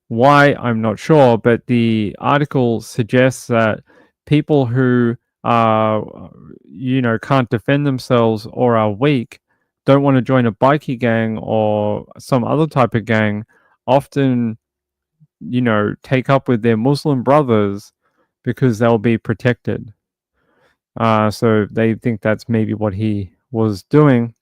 Why, I'm not sure, but the article suggests that people who can't defend themselves or are weak, don't want to join a bikie gang or some other type of gang, often take up with their Muslim brothers because they'll be protected. So they think that's maybe what he was doing.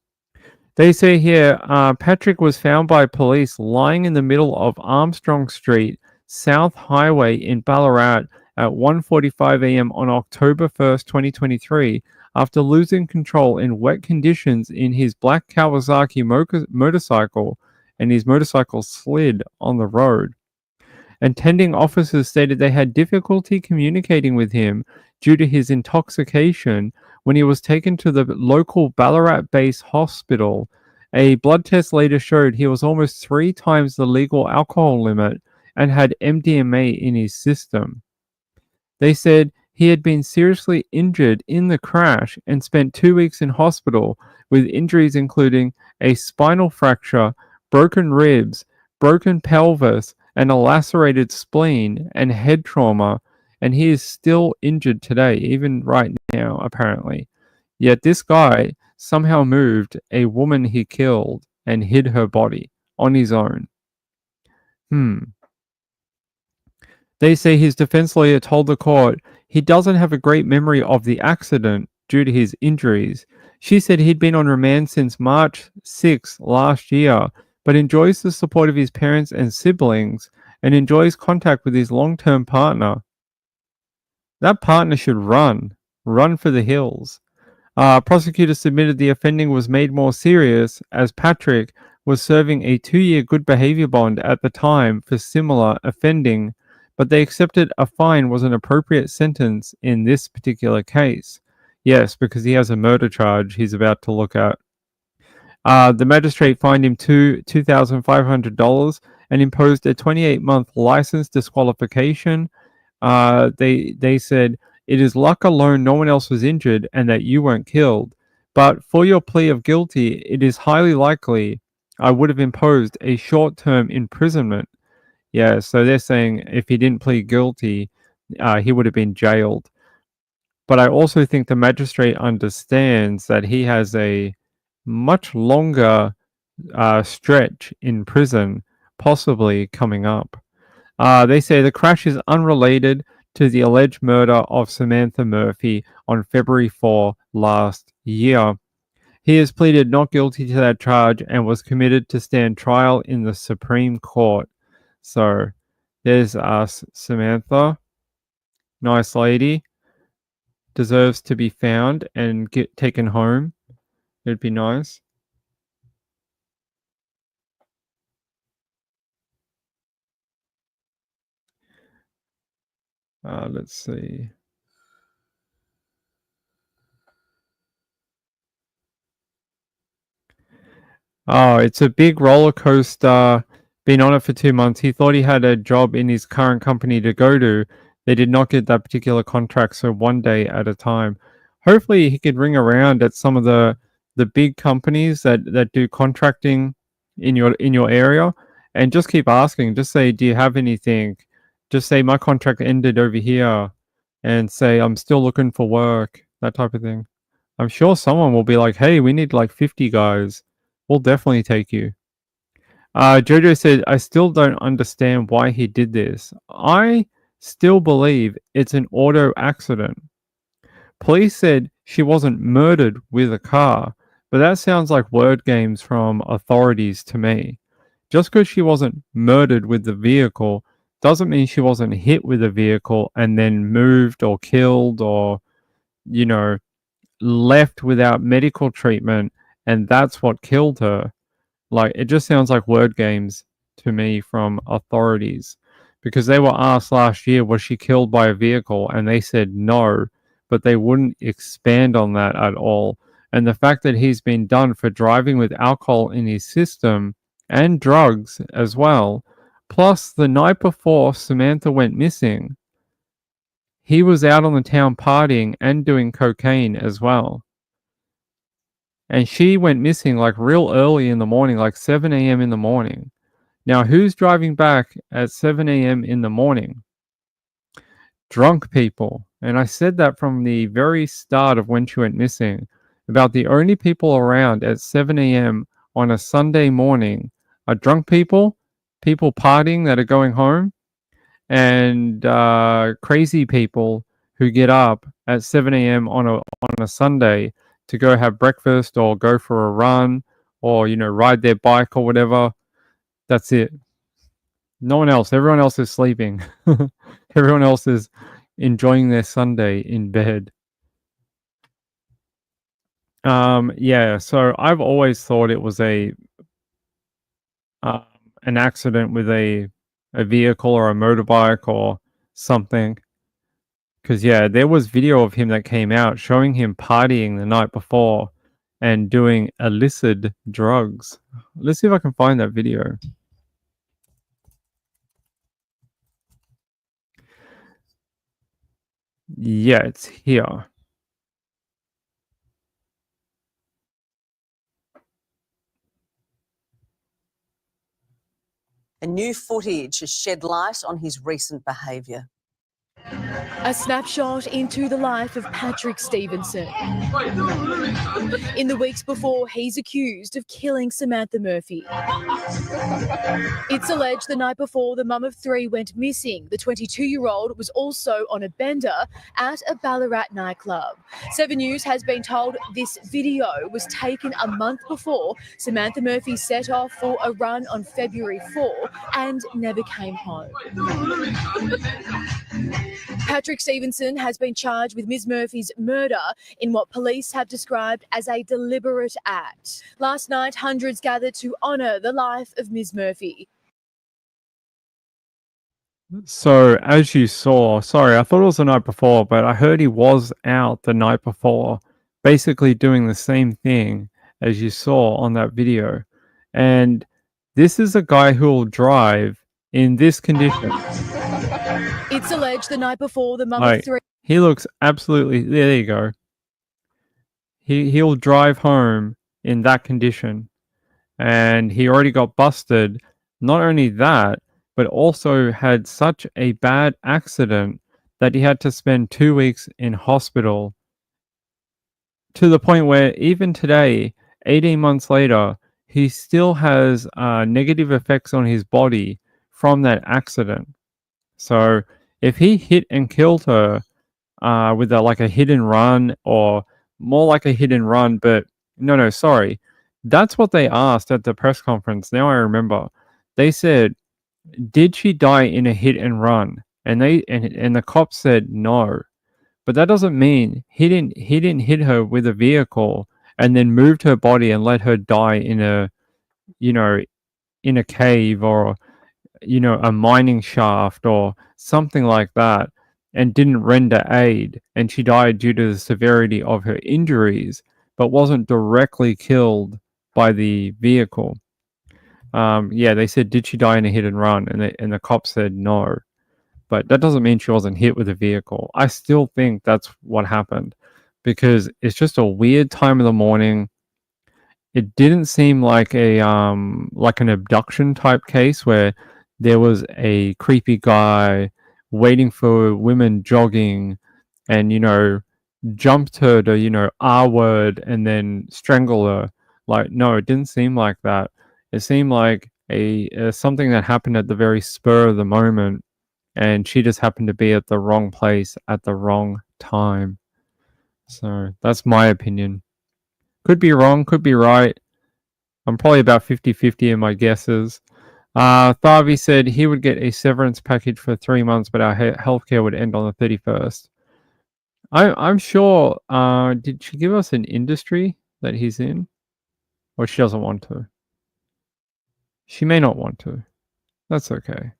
They say here, Patrick was found by police lying in the middle of Armstrong Street, South Highway in Ballarat at 1:45 a.m. on October 1st, 2023, after losing control in wet conditions in his black Kawasaki motorcycle, and his motorcycle slid on the road. Attending officers stated they had difficulty communicating with him due to his intoxication when he was taken to the local Ballarat-based hospital. A blood test later showed he was almost 3 times the legal alcohol limit and had MDMA in his system. They said he had been seriously injured in the crash and spent 2 weeks in hospital with injuries including a spinal fracture, broken ribs, broken pelvis, and a lacerated spleen and head trauma, and he is still injured today, even right now, apparently. Yet this guy somehow moved a woman he killed and hid her body on his own. They say his defense lawyer told the court he doesn't have a great memory of the accident due to his injuries. She said he'd been on remand since March 6 last year, but enjoys the support of his parents and siblings and enjoys contact with his long-term partner. That partner should run for the hills. Prosecutors submitted the offending was made more serious as Patrick was serving a 2-year good behavior bond at the time for similar offending, but they accepted a fine was an appropriate sentence in this particular case. Yes, because he has a murder charge he's about to look at. The magistrate fined him $2,500 and imposed a 28-month license disqualification. They said, it is luck alone no one else was injured and that you weren't killed. But for your plea of guilty, it is highly likely I would have imposed a short-term imprisonment. Yeah, so they're saying if he didn't plead guilty, he would have been jailed. But I also think the magistrate understands that he has a much longer stretch in prison, possibly coming up. They say the crash is unrelated to the alleged murder of Samantha Murphy on February 4 last year. He has pleaded not guilty to that charge and was committed to stand trial in the Supreme Court. So there's us, Samantha. Nice lady. Deserves to be found and get taken home. It'd be nice. Let's see. Oh, it's a big roller coaster. Been on it for 2 months. He thought he had a job in his current company to go to. They did not get that particular contract, so one day at a time. Hopefully, he could ring around at some of the big companies that do contracting in your area, and just keep asking. Just say, "Do you have anything?" Just say, "My contract ended over here," and say, "I'm still looking for work." That type of thing. I'm sure someone will be like, "Hey, we need like 50 guys. We'll definitely take you." Jojo said, I still don't understand why he did this. I still believe it's an auto accident. Police said she wasn't murdered with a car, but that sounds like word games from authorities to me. Just because she wasn't murdered with the vehicle doesn't mean she wasn't hit with a vehicle and then moved or killed or, you know, left without medical treatment, and that's what killed her. Like, it just sounds like word games to me from authorities, because they were asked last year, was she killed by a vehicle? And they said no, but they wouldn't expand on that at all. And the fact that he's been done for driving with alcohol in his system and drugs as well, plus the night before Samantha went missing, he was out on the town partying and doing cocaine as well. And she went missing like real early in the morning, like 7 a.m. in the morning. Now, who's driving back at 7 a.m. in the morning? Drunk people. And I said that from the very start of when she went missing. About the only people around at 7 a.m. on a Sunday morning are drunk people, people partying that are going home, and crazy people who get up at 7 a.m. on a Sunday to go have breakfast or go for a run or, you know, ride their bike or whatever. That's it. No one else. Everyone else is sleeping. Everyone else is enjoying their Sunday in bed. Yeah, so I've always thought it was an accident with a vehicle or a motorbike or something. Because, yeah, there was video of him that came out showing him partying the night before and doing illicit drugs. Let's see if I can find that video. Yeah, it's here. And new footage has shed light on his recent behaviour. A snapshot into the life of Patrick Stevenson. In the weeks before he's accused of killing Samantha Murphy. It's alleged the night before the mum of three went missing, the 22-year-old was also on a bender at a Ballarat nightclub. 7 News has been told this video was taken a month before Samantha Murphy set off for a run on February 4 and never came home. Patrick Stevenson has been charged with Ms Murphy's murder in what police have described as a deliberate act. Last night, hundreds gathered to honour the life of Ms Murphy. So, as you saw, sorry, I thought it was the night before, but I heard he was out the night before, basically doing the same thing as you saw on that video. And this is a guy who will drive in this condition. It's alleged the night before the mum Like, of three. he looks absolutely, there you go. He'll drive home in that condition. And he already got busted. Not only that, but also had such a bad accident that he had to spend 2 weeks in hospital, to the point where even today, 18 months later, he still has negative effects on his body from that accident. So if he hit and killed her with like a hit and run, or more like a hit and run, but no, sorry. That's what they asked at the press conference. Now I remember. They said, did she die in a hit and run? And the cops said no. But that doesn't mean he didn't hit her with a vehicle and then moved her body and let her die in a, in a cave, or a mining shaft or something like that, and didn't render aid, and she died due to the severity of her injuries, but wasn't directly killed by the vehicle. Yeah, they said, did she die in a hit and run? And the cops said no. But that doesn't mean she wasn't hit with a vehicle. I still think that's what happened, because it's just a weird time of the morning. It didn't seem like like an abduction type case where there was a creepy guy waiting for women jogging and, jumped her to, R word and then strangle her. Like, no, it didn't seem like that. It seemed like something that happened at the very spur of the moment, and she just happened to be at the wrong place at the wrong time. So that's my opinion. Could be wrong, could be right. I'm probably about 50-50 in my guesses. Tharvey said he would get a severance package for 3 months, but our healthcare would end on the 31st. I'm sure. Did she give us an industry that he's in? Or she doesn't want to? She may not want to. That's okay.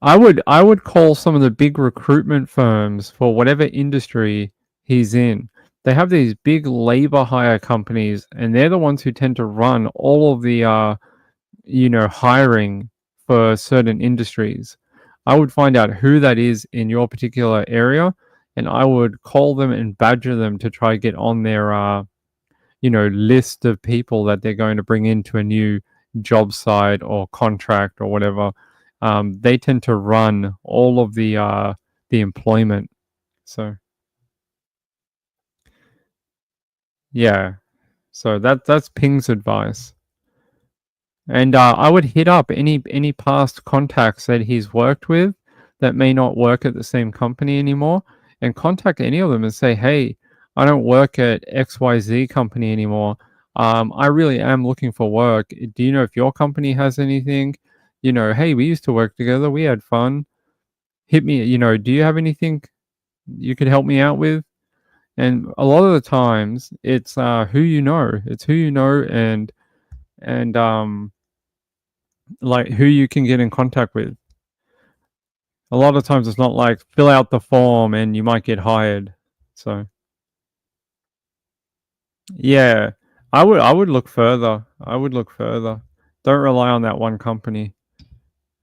I would call some of the big recruitment firms for whatever industry he's in. They have these big labor hire companies, and they're the ones who tend to run all of the hiring for certain industries. I would find out who that is in your particular area, and I would call them and badger them to try to get on their list of people that they're going to bring into a new job site or contract or whatever. They tend to run all of the employment. So yeah, so that's Ping's advice. And I would hit up any past contacts that he's worked with that may not work at the same company anymore, and contact any of them and say, hey, I don't work at XYZ company anymore. I really am looking for work. Do you know if your company has anything? Hey, we used to work together. We had fun. Hit me, do you have anything you could help me out with? And a lot of the times it's who you know. It's who you know, and like who you can get in contact with. A lot of times it's not like fill out the form and you might get hired. So yeah, I would look further. I would look further. Don't rely on that one company,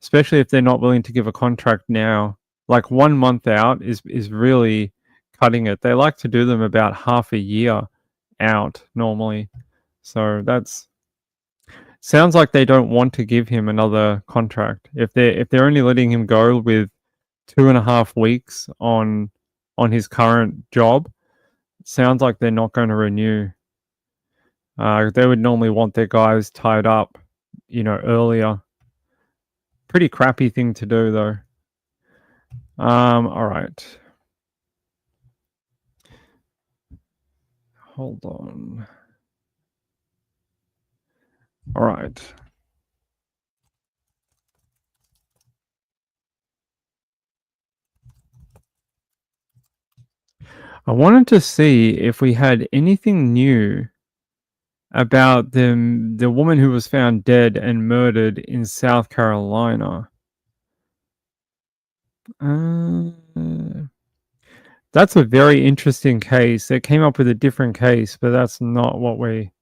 especially if they're not willing to give a contract now. Like 1 month out is really cutting it. They like to do them about half a year out normally. So sounds like they don't want to give him another contract. If they're only letting him go with 2.5 weeks on his current job, sounds like they're not going to renew. They would normally want their guys tied up, earlier. Pretty crappy thing to do, though. All right. Hold on. All right. I wanted to see if we had anything new about the woman who was found dead and murdered in South Carolina. That's a very interesting case. They came up with a different case, but that's not what we...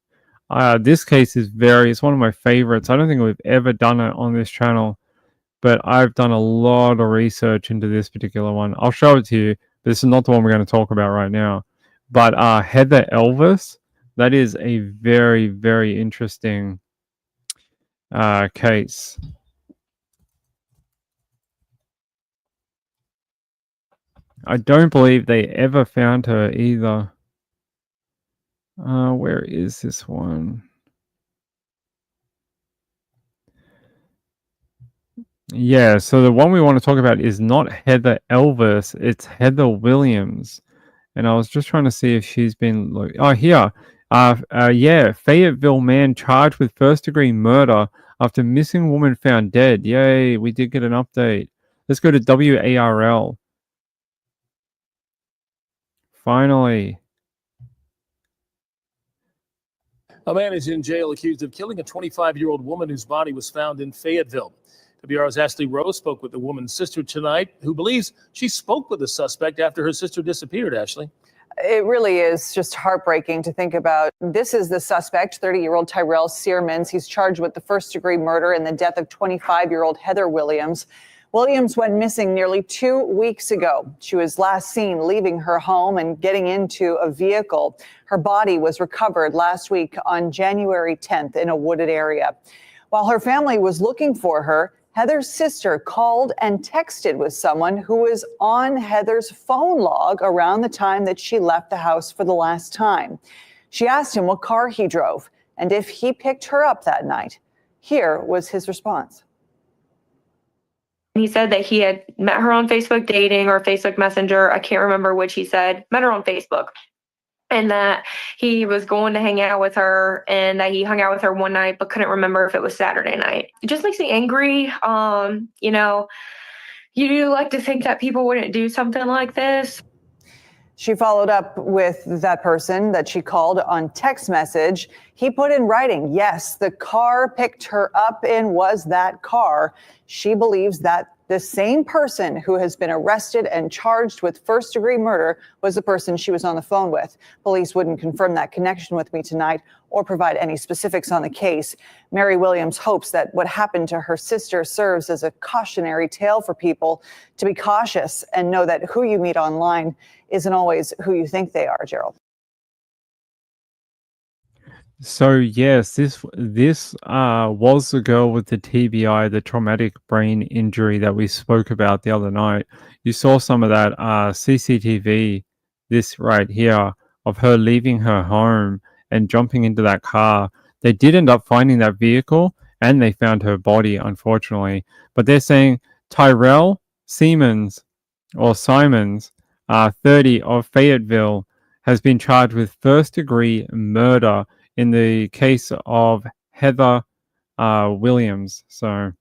this case is it's one of my favorites. I don't think we've ever done it on this channel, but I've done a lot of research into this particular one. I'll show it to you. This is not the one we're going to talk about right now. But Heather Elvis, that is a very, very interesting case. I don't believe they ever found her either. Where is this one? Yeah, so the one we want to talk about is not Heather Elvis, it's Heather Williams. And I was just trying to see if she's been... here. Yeah, Fayetteville man charged with first-degree murder after missing woman found dead. Yay, we did get an update. Let's go to WARL. Finally. A man is in jail accused of killing a 25-year-old woman whose body was found in Fayetteville. WR's Ashley Rose spoke with the woman's sister tonight, who believes she spoke with the suspect after her sister disappeared, Ashley. It really is just heartbreaking to think about. This is the suspect, 30-year-old Tyrell Searmans. He's charged with the first-degree murder in the death of 25-year-old Heather Williams. Williams went missing nearly 2 weeks ago. She was last seen leaving her home and getting into a vehicle. Her body was recovered last week on January 10th in a wooded area. While her family was looking for her, Heather's sister called and texted with someone who was on Heather's phone log around the time that she left the house for the last time. She asked him what car he drove and if he picked her up that night. Here was his response. He said that he had met her on Facebook dating or Facebook Messenger. I can't remember which he said. Met her on Facebook. And that he was going to hang out with her and that he hung out with her one night, but couldn't remember if it was Saturday night. It just makes me angry. You do like to think that people wouldn't do something like this. She followed up with that person that she called on text message. He put in writing, yes, the car picked her up in was that car. She believes that the same person who has been arrested and charged with first-degree murder was the person she was on the phone with. Police wouldn't confirm that connection with me tonight or provide any specifics on the case. Mary Williams hopes that what happened to her sister serves as a cautionary tale for people to be cautious and know that who you meet online isn't always who you think they are, Gerald. So yes, this was the girl with the TBI, the traumatic brain injury that we spoke about the other night. You saw some of that CCTV, this right here, of her leaving her home and jumping into that car. They did end up finding that vehicle and they found her body, unfortunately. But they're saying Tyrell Simons, 30, of Fayetteville, has been charged with first-degree murder in the case of Heather Williams. So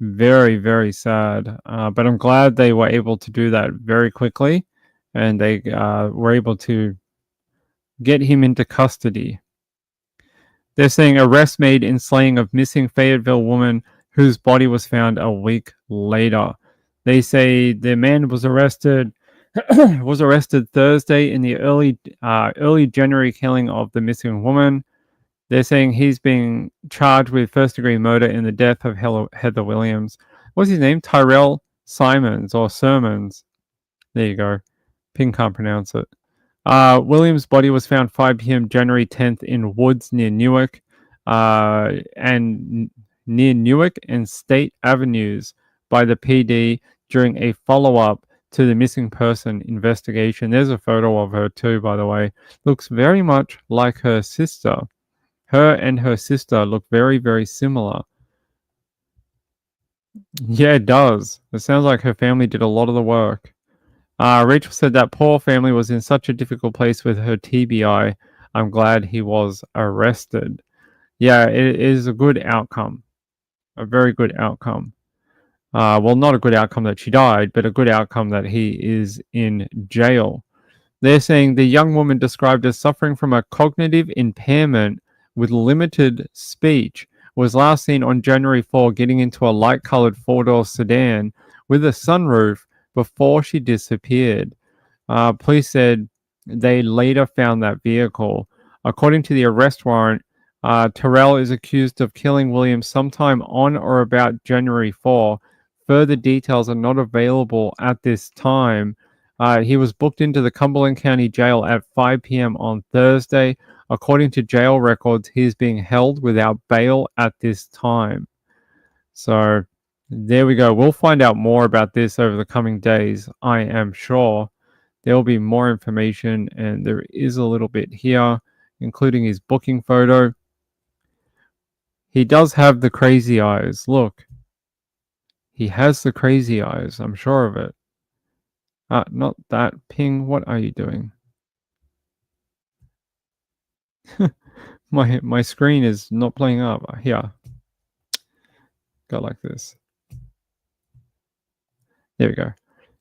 very, very sad. But I'm glad they were able to do that very quickly and they were able to get him into custody. They're saying arrest made in slaying of missing Fayetteville woman whose body was found a week later. They say the man was arrested Thursday in the early January killing of the missing woman. They're saying he's being charged with first-degree murder in the death of Heather Williams. What's his name? Tyrell Simons or Sermons. There you go. Ping can't pronounce it. Williams' body was found 5 p.m. January 10th in woods near Newark. and near Newark and State Avenues by the PD during a follow-up to the missing person investigation. There's a photo of her too, by the way. Looks very much like her sister. Her and her sister look very, very similar. Yeah, it does. It sounds like her family did a lot of the work. Rachel said that poor family was in such a difficult place with her TBI. I'm glad he was arrested. Yeah, it is a good outcome. A very good outcome. Well, not a good outcome that she died, but a good outcome that he is in jail. They're saying the young woman described as suffering from a cognitive impairment with limited speech was last seen on January 4 getting into a light-colored four-door sedan with a sunroof before she disappeared. Police said they later found that vehicle. According to the arrest warrant, Terrell is accused of killing Williams sometime on or about January 4. Further details are not available at this time. He was booked into the Cumberland County Jail at 5 p.m. on Thursday. According to jail records, he is being held without bail at this time. So there we go. We'll find out more about this over the coming days, I am sure. There will be more information, and there is a little bit here, including his booking photo. He does have the crazy eyes. Look. He has the crazy eyes. I'm sure of it. Not that. Ping, what are you doing? My screen is not playing up. Here. Go like this. There we go.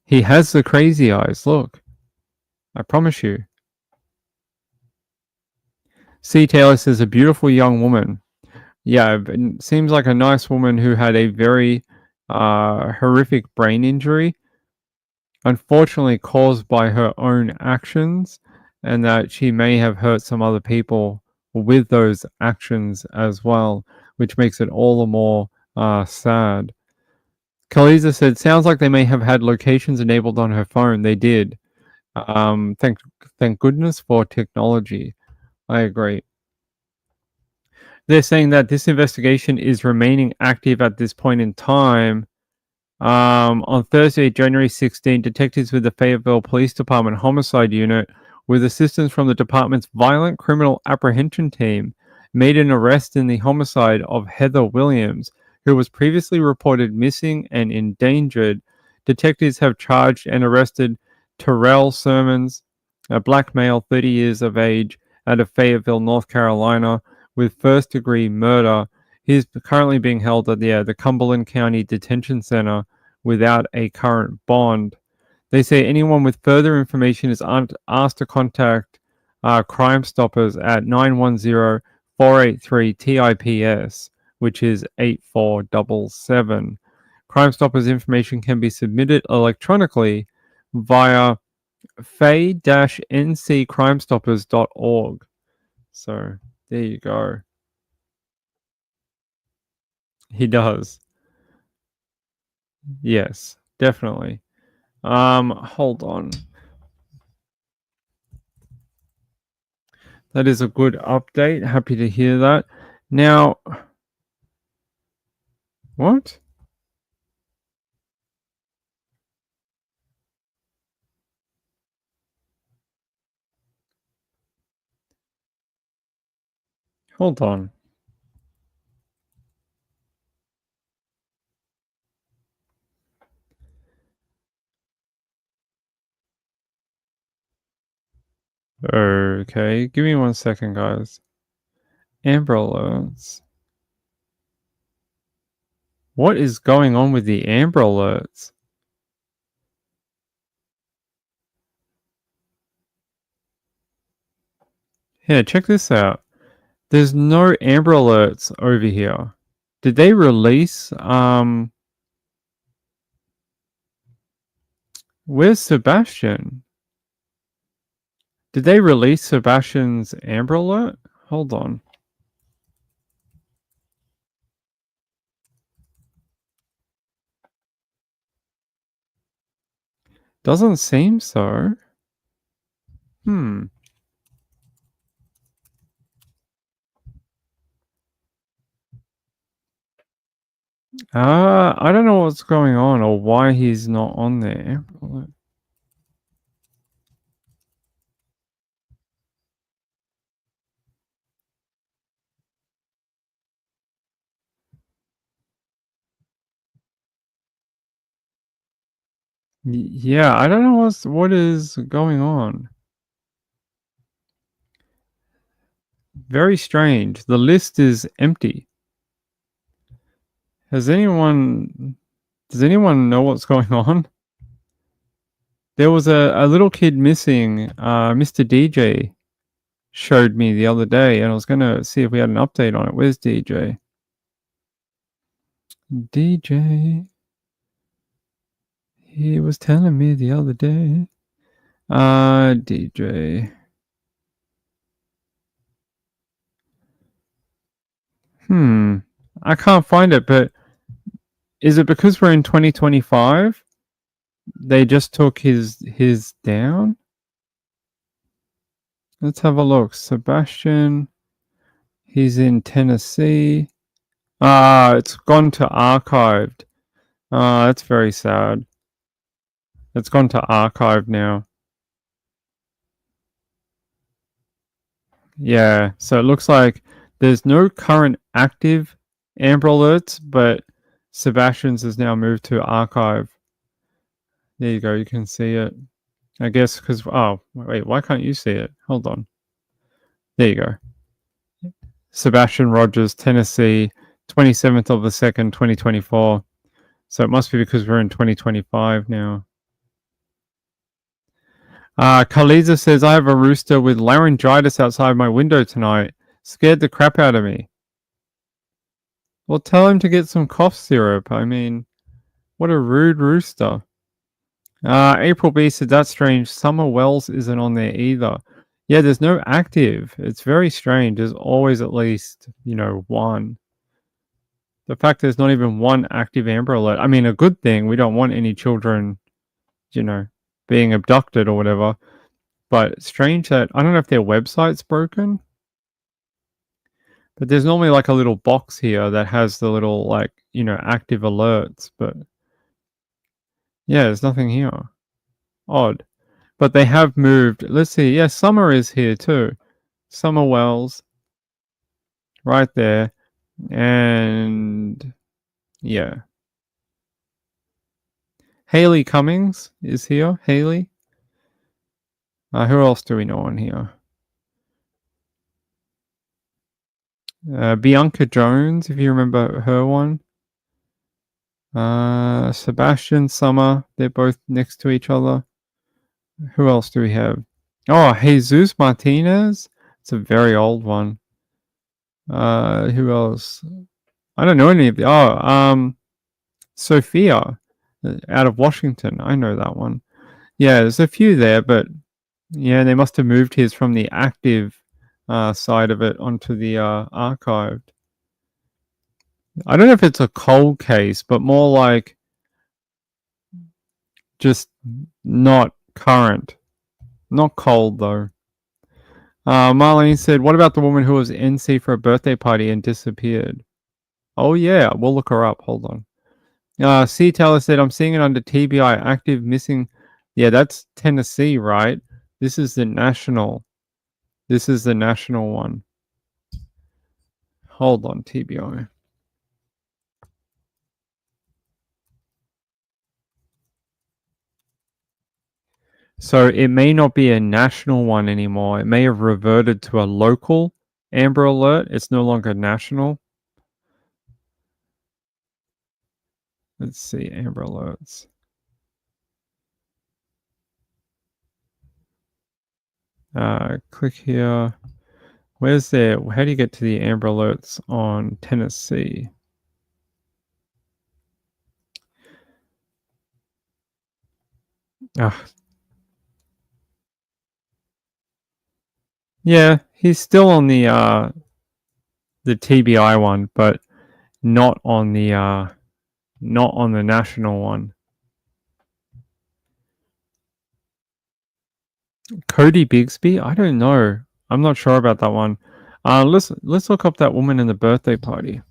He has the crazy eyes. Look. I promise you. C. Taylor says a beautiful young woman. Yeah, it seems like a nice woman who had a very horrific brain injury, unfortunately caused by her own actions, and that she may have hurt some other people with those actions as well, which makes it all the more sad. Kaliza said, sounds like they may have had locations enabled on her phone. They did. Thank goodness for technology. I agree. They're saying that this investigation is remaining active at this point in time. On Thursday, January 16, detectives with the Fayetteville Police Department Homicide Unit, with assistance from the department's Violent Criminal Apprehension Team, made an arrest in the homicide of Heather Williams, who was previously reported missing and endangered. Detectives have charged and arrested Terrell Sermons, a black male 30 years of age, out of Fayetteville, North Carolina, with first-degree murder. He is currently being held at the Cumberland County Detention Center without a current bond. They say anyone with further information is asked to contact Crime Stoppers at 910-483-TIPS, which is 8477. Crime Stoppers information can be submitted electronically via fay-nccrimestoppers.org. So there you go. He does. Yes, definitely. Hold on. That is a good update. Happy to hear that. Now, what? Hold on. Okay, give me 1 second, guys. Amber Alerts. What is going on with the Amber Alerts? Here, check this out. There's no Amber Alerts over here. Did they release, where's Sebastian? Did they release Sebastian's Amber Alert? Hold on. Doesn't seem so. I don't know what's going on or why he's not on there. Yeah, I don't know what is going on. Very strange. The list is empty. Does anyone know what's going on? There was a little kid missing. Mr. DJ showed me the other day, and I was going to see if we had an update on it. Where's DJ? DJ. He was telling me the other day. DJ. I can't find it, but is it because we're in 2025? They just took his down? Let's have a look. Sebastian. He's in Tennessee. It's gone to archived. That's very sad. It's gone to archive now. Yeah, so it looks like there's no current active Amber Alerts, but Sebastian's has now moved to archive. There you go, you can see it. I guess because, oh, wait, why can't you see it? Hold on. There you go. Sebastian Rogers, Tennessee, 27th of the 2nd, 2024. So it must be because we're in 2025 now. Khaliza says, I have a rooster with laryngitis outside my window tonight. Scared the crap out of me. Well, tell him to get some cough syrup. I mean, what a rude rooster. April B said, that's strange. Summer Wells isn't on there either. Yeah, there's no active. It's very strange. There's always at least, one. The fact there's not even one active Amber Alert. I mean, a good thing. We don't want any children, being abducted or whatever. But it's strange that, I don't know if their website's broken. But there's normally like a little box here that has the little active alerts. But yeah, there's nothing here. Odd. But they have moved. Let's see. Yeah, Summer is here too. Summer Wells. Right there. And yeah. Haley Cummings is here. Haley. Who else do we know on here? Bianca Jones, if you remember her one. Sebastian, Summer. They're both next to each other. Who else do we have? Oh, Jesus Martinez. It's a very old one. Who else? I don't know any of the. Sophia, out of Washington. I know that one. Yeah, there's a few there, but yeah, they must have moved his from the active side of it onto the archived. I don't know if it's a cold case, but more like just not current. Not cold, though. Marlene said, what about the woman who was NC for a birthday party and disappeared? Oh, yeah. We'll look her up. Hold on. C. Taylor said, I'm seeing it under TBI. Active missing. Yeah, that's Tennessee, right? This is the national. This is the national one. Hold on, TBI. So it may not be a national one anymore. It may have reverted to a local Amber Alert. It's no longer national. Let's see, Amber Alerts. Click here. Where's there? How do you get to the Amber Alerts on Tennessee? Yeah, he's still on the TBI one, but not on the national one. Cody Bigsby? I don't know. I'm not sure about that one. Let's look up that woman in the birthday party.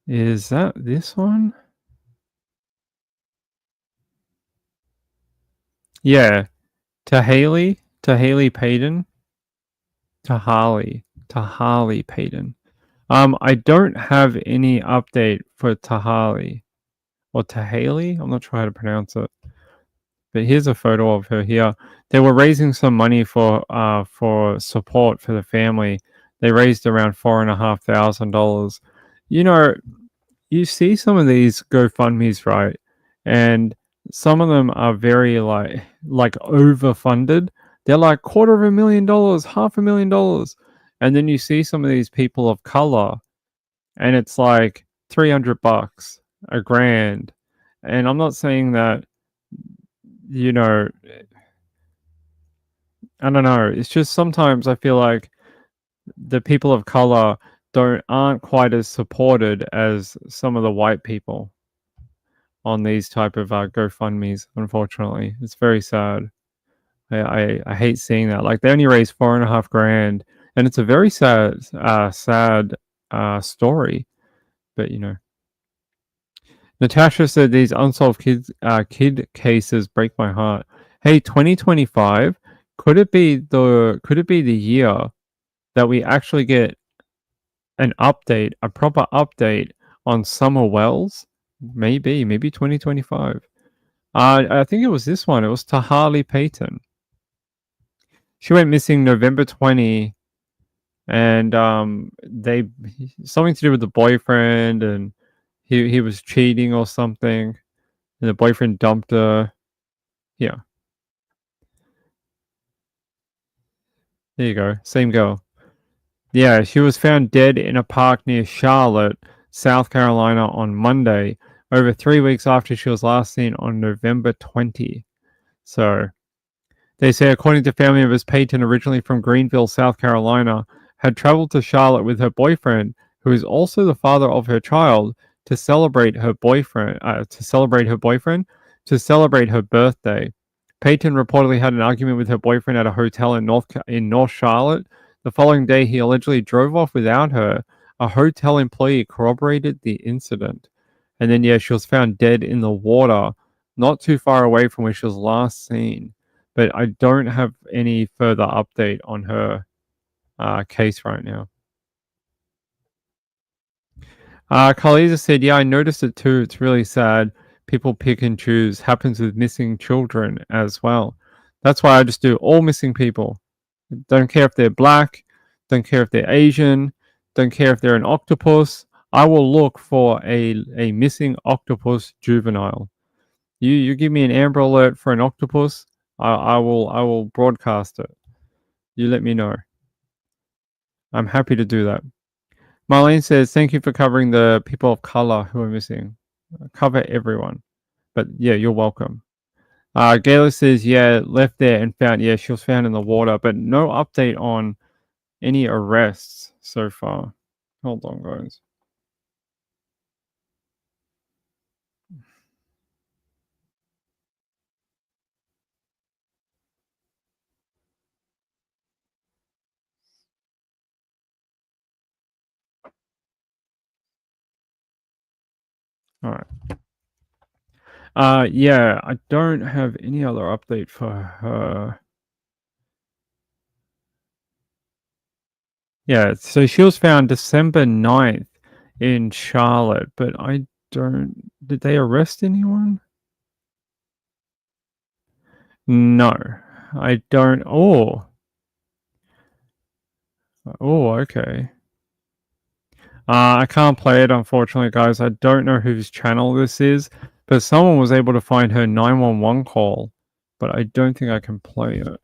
Is that this one? Yeah. Tahali Payton. Tahali Payton. I don't have any update for Tahali or Tahali. I'm not sure how to pronounce it. But here's a photo of her here. They were raising some money for support for the family. They raised around $4,500. You know, you see some of these GoFundMe's, right? And some of them are very like overfunded. They're like $250,000, $500,000. And then you see some of these people of color and it's like $300, $1,000. And I'm not saying that, you know, I don't know. It's just sometimes I feel like the people of color aren't quite as supported as some of the white people on these type of GoFundMe's. Unfortunately, it's very sad. I hate seeing that. Like they only raised $4,500, and it's a very sad story. But you know, Natasha said these unsolved kid cases break my heart. Hey, 2025, could it be the year that we actually get an update, a proper update on Summer Wells? Maybe 2025. I think it was this one. It was Tahali Payton. She went missing November 20, and they something to do with the boyfriend, and he was cheating or something, and the boyfriend dumped her. Yeah, there you go. Same girl. Yeah, she was found dead in a park near Charlotte, South Carolina on Monday, over 3 weeks after she was last seen on November 20. So, they say, according to family members, Payton, originally from Greenville, South Carolina, had traveled to Charlotte with her boyfriend, who is also the father of her child, to celebrate her birthday. Payton reportedly had an argument with her boyfriend at a hotel in North Charlotte. The following day, he allegedly drove off without her. A hotel employee corroborated the incident. And then, yeah, she was found dead in the water, not too far away from where she was last seen. But I don't have any further update on her case right now. Khaliza said, yeah, I noticed it too. It's really sad. People pick and choose. Happens with missing children as well. That's why I just do all missing people. Don't care if they're black. Don't care if they're Asian. Don't care if they're an octopus. I will look for a missing octopus juvenile. You give me an Amber Alert for an octopus, I will broadcast it. You let me know. I'm happy to do that. Marlene says, thank you for covering the people of color who are missing. Cover everyone. But yeah, you're welcome. Gayla says, yeah, left there and found, yeah, she was found in the water, but no update on any arrests so far. Hold on, guys. All right. Yeah, I don't have any other update for her. Yeah, so she was found December 9th in Charlotte, but I don't... Did they arrest anyone? No, I don't... Oh, okay. I can't play it, unfortunately, guys. I don't know whose channel this is, but someone was able to find her 911 call, but I don't think I can play it.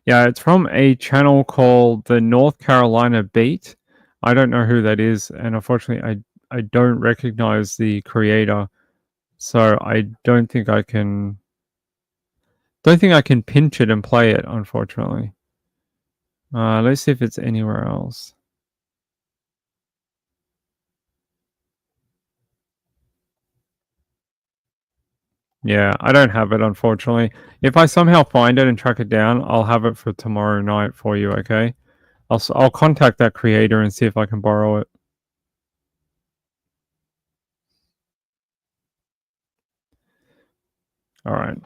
Yeah, it's from a channel called the North Carolina Beat. I don't know who that is, and unfortunately, I don't recognize the creator, so I don't think I can pinch it and play it, unfortunately. Let's see if it's anywhere else. Yeah, I don't have it, unfortunately. If I somehow find it and track it down, I'll have it for tomorrow night for you, okay? I'll contact that creator and see if I can borrow it. All right.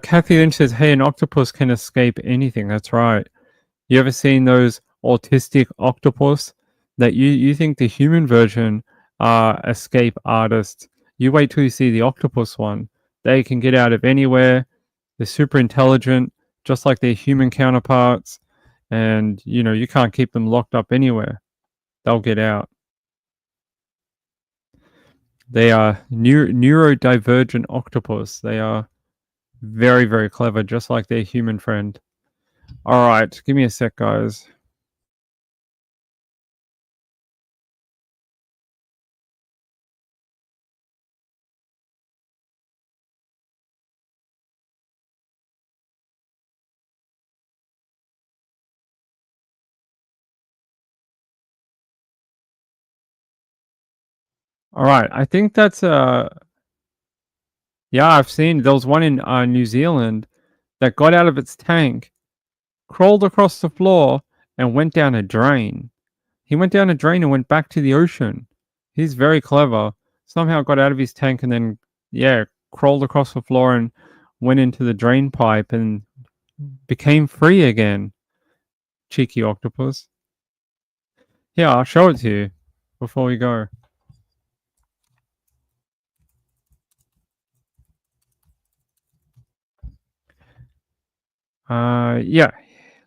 Kathy Lynch says, "Hey, an octopus can escape anything." That's right. You ever seen those autistic octopus that you think the human version are escape artists? You wait till you see the octopus one. They can get out of anywhere. They're super intelligent, just like their human counterparts. And, you can't keep them locked up anywhere. They'll get out. They are neurodivergent octopus. They are very, very clever, just like their human friend. All right, give me a sec, guys. All right, I think that's yeah, I've seen there was one in New Zealand that got out of its tank, crawled across the floor, and went down a drain. He went down a drain and went back to the ocean. He's very clever. Somehow got out of his tank and then, yeah, crawled across the floor and went into the drain pipe and became free again. Cheeky octopus. Yeah, I'll show it to you before we go. Yeah,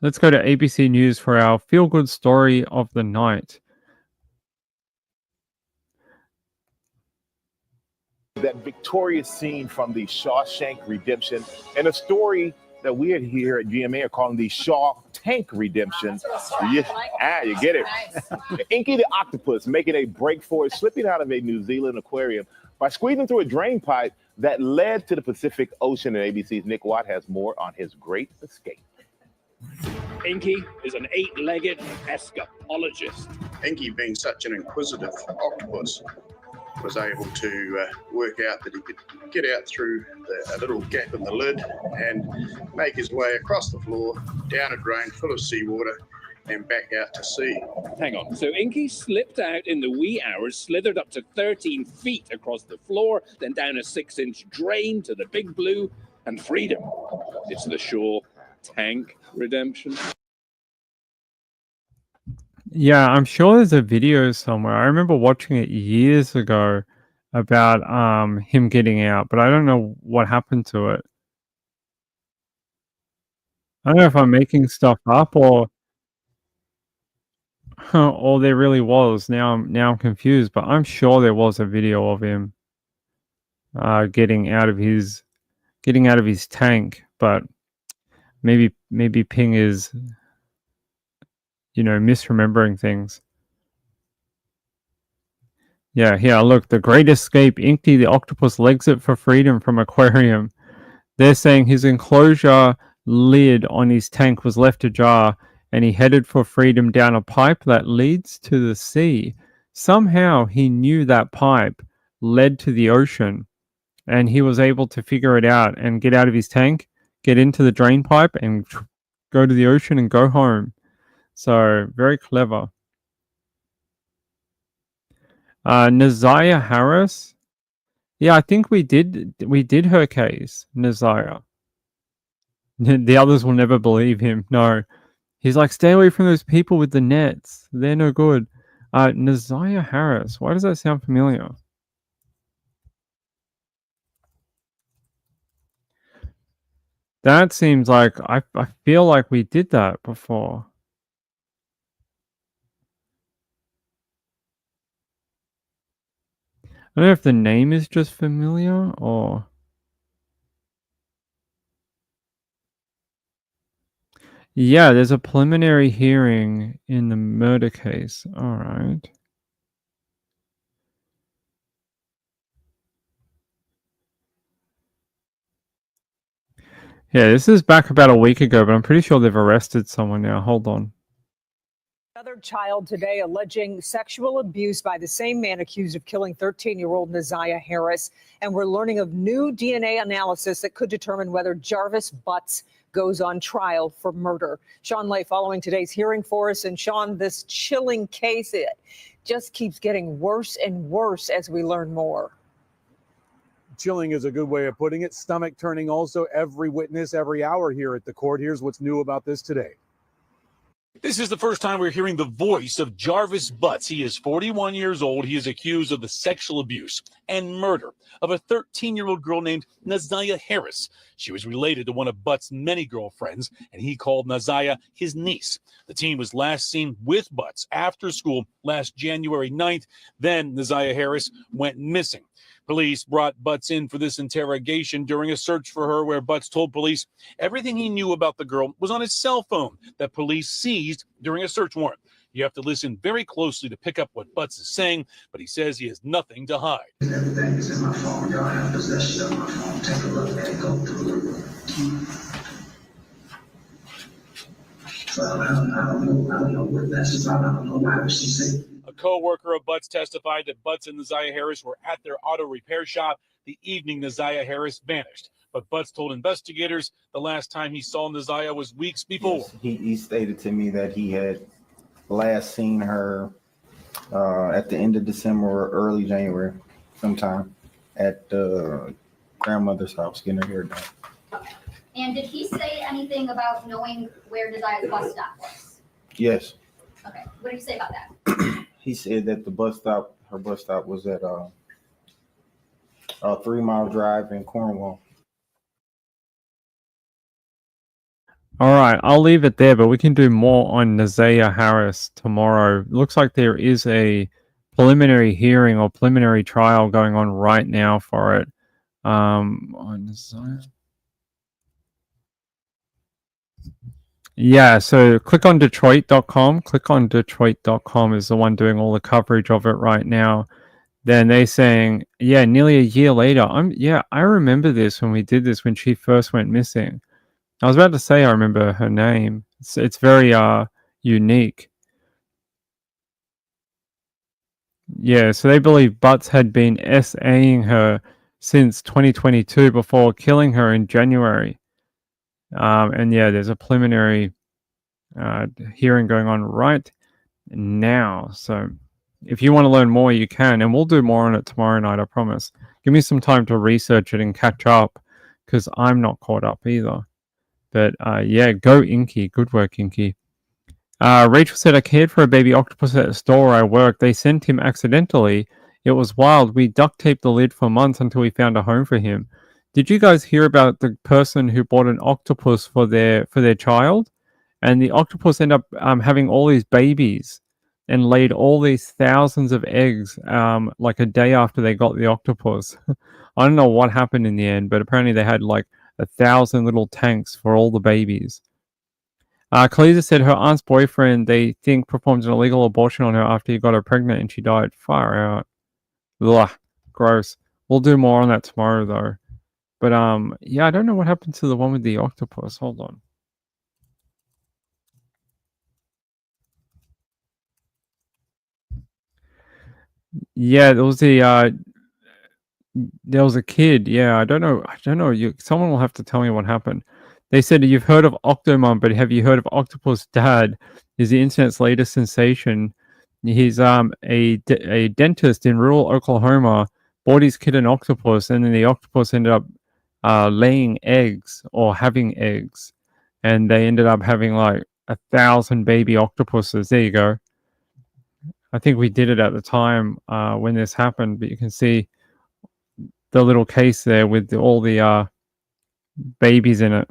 let's go to ABC News for our feel-good story of the night. That victorious scene from the Shawshank Redemption, and a story that we here at GMA are calling the Shaw Tank Redemption. You get it. Inky the octopus making a break for it, slipping out of a New Zealand aquarium by squeezing through a drain pipe that led to the Pacific Ocean. And ABC's Nick Watt has more on his great escape. Inky is an eight-legged escapologist. Inky, being such an inquisitive octopus, was able to work out that he could get out through a little gap in the lid and make his way across the floor, down a drain full of seawater, and back out to sea. Hang on, so Inky slipped out in the wee hours, slithered up to 13 feet across the floor, then down a 6-inch drain to the big blue, and freedom. It's the Shaw Tank Redemption. Yeah, I'm sure there's a video somewhere. I remember watching it years ago about him getting out, but I don't know what happened to it. I don't know if I'm making stuff up or or there really was. Now I'm confused, but I'm sure there was a video of him getting out of his tank, but maybe Ping is misremembering things. Yeah, here, look, the Great Escape, Inky the octopus legs it for freedom from aquarium. They're saying his enclosure lid on his tank was left ajar and he headed for freedom down a pipe that leads to the sea. Somehow he knew that pipe led to the ocean and he was able to figure it out and get out of his tank, get into the drain pipe and go to the ocean and go home. So, very clever. Nazaya Harris. Yeah, I think we did her case, Nazaya. The others will never believe him. No. He's like, stay away from those people with the nets. They're no good. Nazaya Harris. Why does that sound familiar? That seems like I feel like we did that before. I don't know if the name is just familiar or... Yeah, there's a preliminary hearing in the murder case. All right. Yeah, this is back about a week ago, but I'm pretty sure they've arrested someone now. Hold on. Another child today alleging sexual abuse by the same man accused of killing 13-year-old Naziah Harris. And we're learning of new DNA analysis that could determine whether Jarvis Butts goes on trial for murder. Sean Lay following today's hearing for us. And Sean, this chilling case, it just keeps getting worse and worse as we learn more. Chilling is a good way of putting it. Stomach turning also. Every witness, every hour here at the court. Here's what's new about this today. This is the first time we're hearing the voice of Jarvis Butts. He is 41 years old. He is accused of the sexual abuse and murder of a 13-year-old girl named Naziah Harris. She was related to one of Butts' many girlfriends, and he called Naziah his niece. The teen was last seen with Butts after school last January 9th. Then Naziah Harris went missing. Police brought Butts in for this interrogation during a search for her, where Butts told police everything he knew about the girl was on his cell phone that police seized during a search warrant. You have to listen very closely to pick up what Butts is saying, but he says he has nothing to hide. Everything is in my phone. Y'all have possession of my phone. Take a look at it. Go through it. So I don't know what that's about. I don't know why she said. A co-worker of Butts testified that Butts and Naziah Harris were at their auto repair shop the evening Naziah Harris vanished. But Butts told investigators the last time he saw Naziah was weeks before. Yes, he stated to me that he had last seen her at the end of December or early January, sometime at grandmother's house getting her hair done. And did he say anything about knowing where Naziah's bus stop was? Yes. Okay. What did he say about that? He said that her bus stop was at a 3-mile drive in Cornwall. All right, I'll leave it there, but we can do more on Naziah Harris tomorrow. Looks like there is a preliminary hearing or preliminary trial going on right now for it. On Naziah. Yeah, so click on Detroit.com. Click on Detroit.com is the one doing all the coverage of it right now. Then they saying, yeah, nearly a year later. I remember this when we did this when she first went missing. I was about to say I remember her name. It's very unique. Yeah, so they believe Butts had been SAing her since 2022 before killing her in January. And yeah, there's a preliminary hearing going on right now. So if you want to learn more, you can. And we'll do more on it tomorrow night, I promise. Give me some time to research it and catch up, because I'm not caught up either. But yeah, go Inky. Good work, Inky. Rachel said, I cared for a baby octopus at a store where I worked. They sent him accidentally. It was wild. We duct taped the lid for months until we found a home for him. Did you guys hear about the person who bought an octopus for their child? And the octopus ended up having all these babies and laid all these thousands of eggs like a day after they got the octopus. I don't know what happened in the end, but apparently they had like 1,000 little tanks for all the babies. Khaleesa said her aunt's boyfriend, they think, performed an illegal abortion on her after he got her pregnant and she died. Far out. Ugh, gross. We'll do more on that tomorrow, though. But, yeah, I don't know what happened to the one with the octopus. Hold on. Yeah, there was a kid. Yeah, I don't know. Someone will have to tell me what happened. They said, you've heard of Octomom, but have you heard of Octopus Dad? Is the internet's latest sensation. He's a dentist in rural Oklahoma, bought his kid an octopus, and then the octopus ended up laying eggs or having eggs. And they ended up having like 1,000 baby octopuses. There you go. I think we did it at the time when this happened, but you can see the little case there with all the babies in it.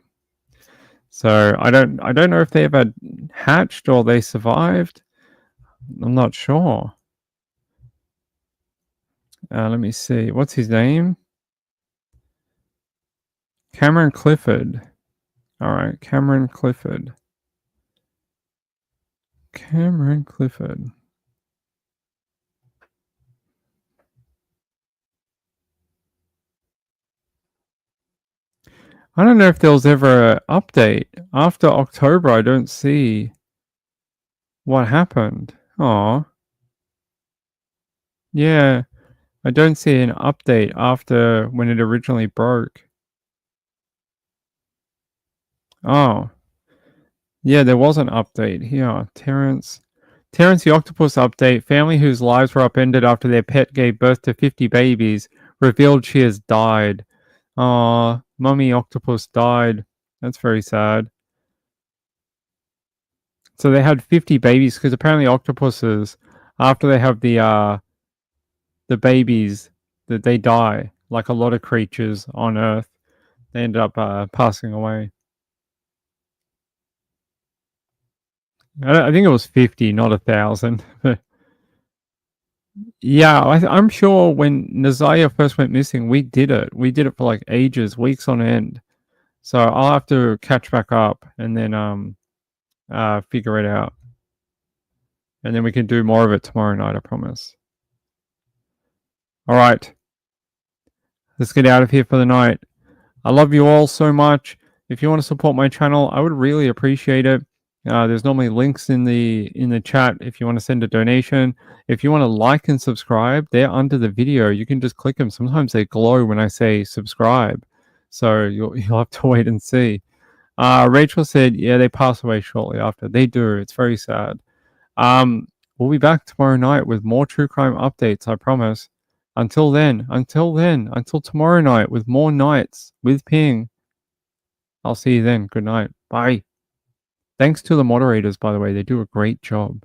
So I don't know if they ever hatched or they survived. I'm not sure. Let me see. What's his name? Cameron Clifford. All right, Cameron Clifford. Cameron Clifford. I don't know if there was ever an update. After October, I don't see What happened? Oh. Yeah. I don't see an update after when it originally broke. Oh. Yeah, there was an update here. Terrence the Octopus update. Family whose lives were upended after their pet gave birth to 50 babies revealed she has died. Aw, Mummy Octopus died. That's very sad. So they had 50 babies because apparently octopuses, after they have the babies, that they die. Like a lot of creatures on Earth, they end up passing away. I think it was 50, not 1,000. Yeah, I'm sure when Nazaya first went missing, we did it. We did it for like ages, weeks on end. So I'll have to catch back up and then figure it out. And then we can do more of it tomorrow night, I promise. All right. Let's get out of here for the night. I love you all so much. If you want to support my channel, I would really appreciate it. There's normally links in the chat if you want to send a donation. If you want to like and subscribe, they're under the video. You can just click them. Sometimes they glow when I say subscribe. So you'll have to wait and see. Rachel said, yeah, they pass away shortly after. They do. It's very sad. We'll be back tomorrow night with more true crime updates, I promise. Until tomorrow night with more nights with Ping. I'll see you then. Good night. Bye. Thanks to the moderators, by the way. They do a great job.